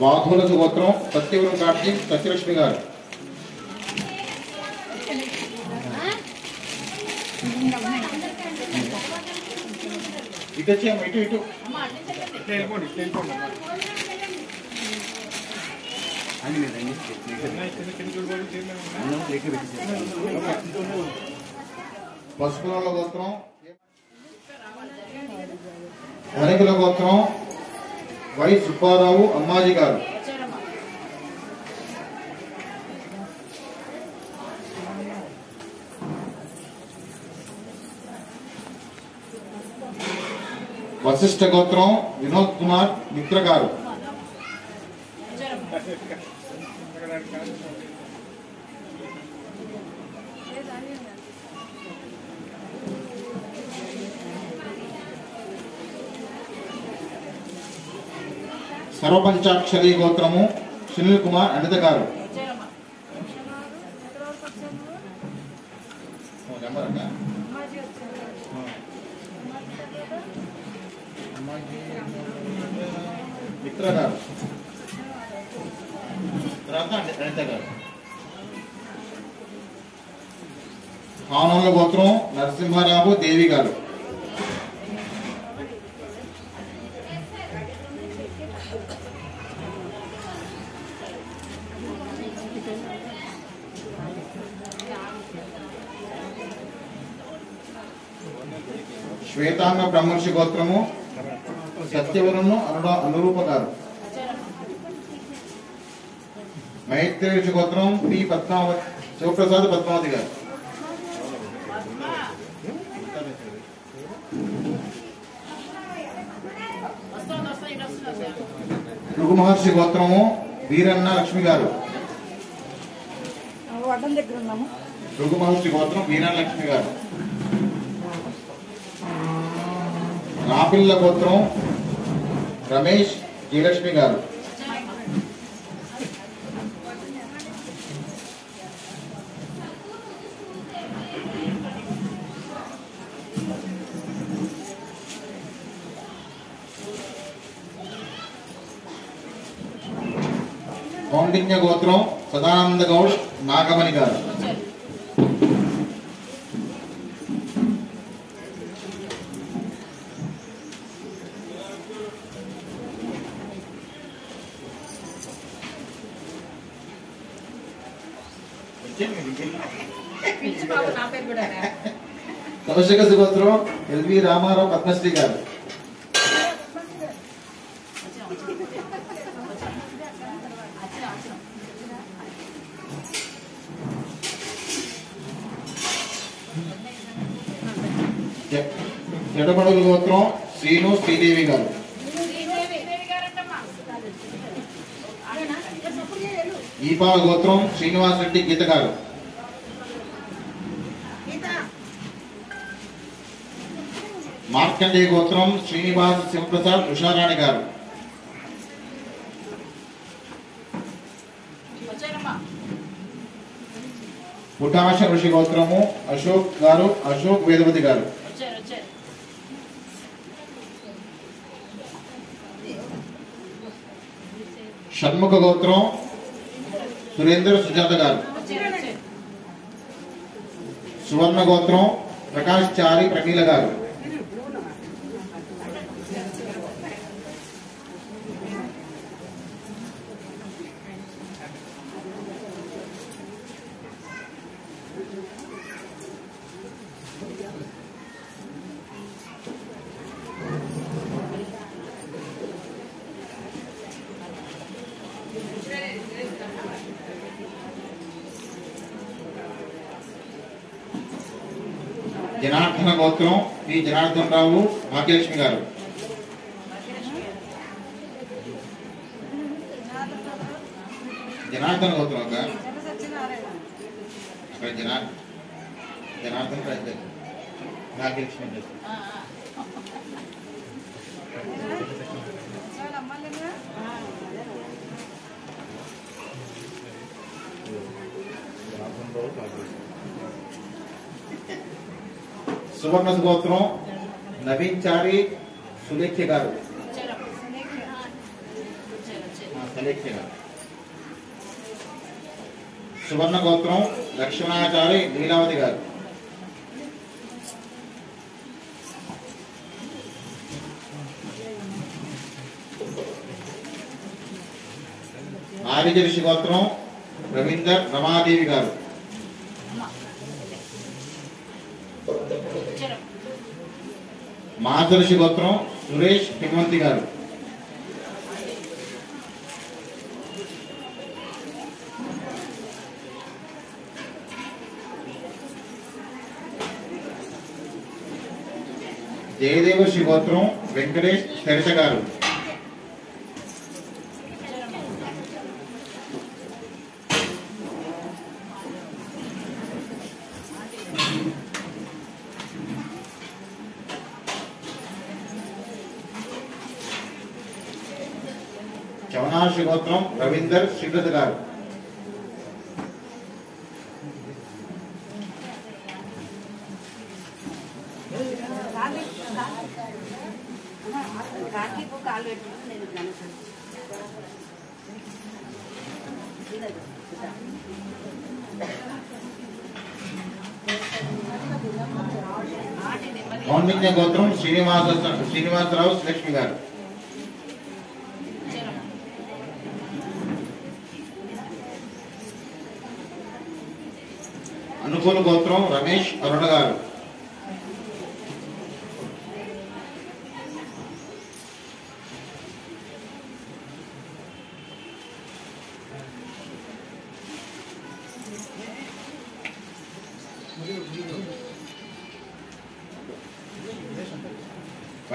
వాధులజ గోత్రం సత్యవరం కార్తీక్ సత్యలక్ష్మి గారు. ఇటు వచ్చాము ఇటు ఇటు పసుపుల గోత్రం వణికుల గోత్రం వై సుబ్బారావు అమ్మాజీ గారు. వశిష్ఠ గోత్రం వినోద్ కుమార్ మిత్ర గారు. సర్వపంచాక్షరి గోత్రము సునీల్ కుమార్ అనిత గారు. మిత్ర గారు. తర్వాత అనిత గారు. కానోళ్ళ గోత్రం నరసింహారావు దేవి గారు. శ్వేతాంగ బ్రహ్మర్షి గోత్రము సత్యవరము అనురూప గారు. మైత్రి గోత్రం పి పద్మావతి శివప్రసాద్ పద్మావతి గారు. భృగు మహర్షి గోత్రము వీరన్న లక్ష్మి గారు. భృగు మహర్షి గోత్రం వీరన్న లక్ష్మి గారు. రాపిల్ల గోత్రం రమేష్ జయలక్ష్మి గారు. కౌండిన్య గోత్రం సదానంద గౌడ్ నాగమణి గారు. కౌశిక గోత్రం ఎల్వి రామారావు పద్మశ్రీ గారు. జడబడుగు గోత్రం శ్రీను శ్రీదేవి గారు. ఈపా గోత్రం శ్రీనివాస్ రెడ్డి గీత గారు. మార్కండేయ గోత్రం శ్రీనివాస్ శివప్రసాద్ ఉషారాణి గారు. పుటాశ ఋషి గోత్రము అశోక్ గారు, అశోక్ వేదవతి గారు. షణ్ముఖ గోత్రం సురేందర్ సుజాత గారు. సువర్ణ గోత్రం ప్రకాష్ చారి ప్రమీల గారు. జనార్దన గోత్రం పి జనార్దన్ రావు భాగ్యలక్ష్మి గారు. జనార్దన్ గోత్రం అక్కడ జనార్దన్ భాగ్యలక్ష్మి గారు. సువర్ణ గోత్రం నవీన్ చారి సులేఖ్య గారు. సువర్ణ గోత్రం లక్ష్మణాచారి లీలావతి గారు. ఆరిజ ఋషి గోత్రం రవీందర్ రమాదేవి గారు. మాధర్షి గోత్రం సురేష్ హిమంతి గారు. జయదేవ గోత్రం వెంకటేష్ సరిత గారు. చవనాశి గోత్రం రవీందర్ శ్రీలత గారు. కౌండిన్య గోత్రం శ్రీనివాసరావు లక్ష్మి గారు. అనుకూల గోత్రం రమేష్ అరుణ గారు.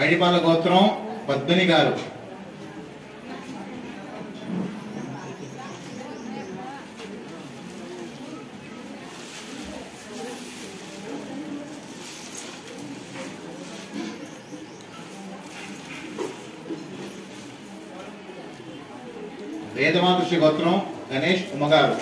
పైడిపాల గోత్రం పద్మిని గారు. వేదమాతృషి గోత్రం గణేష్ ఉమ్మగారు.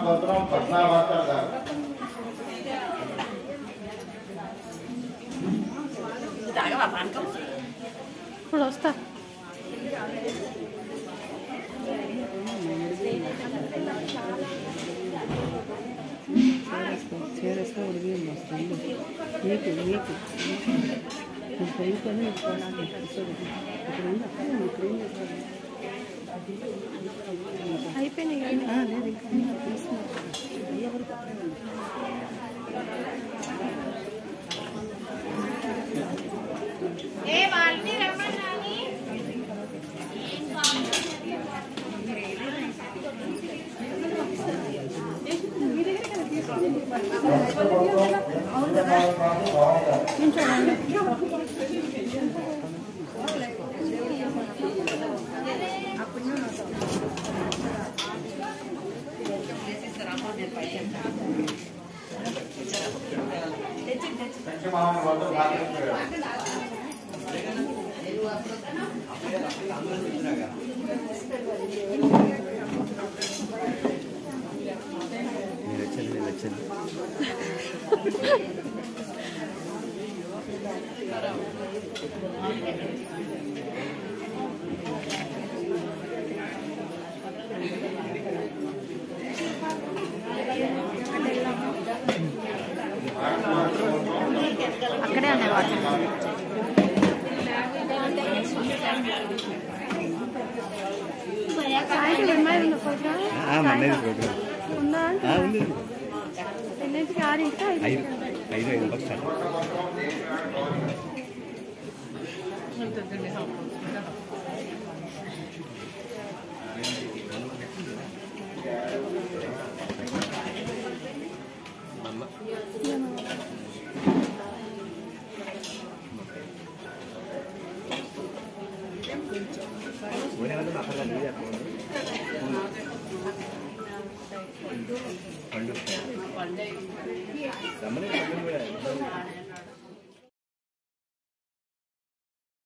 గోత్రం పద్మావాసర్ గారు. ఇప్పుడు వస్తా. అయిపోయినాయి. అక్కడే అనేవాళ్ళు. ఉందా ఎన్నింటికి? 6 పండు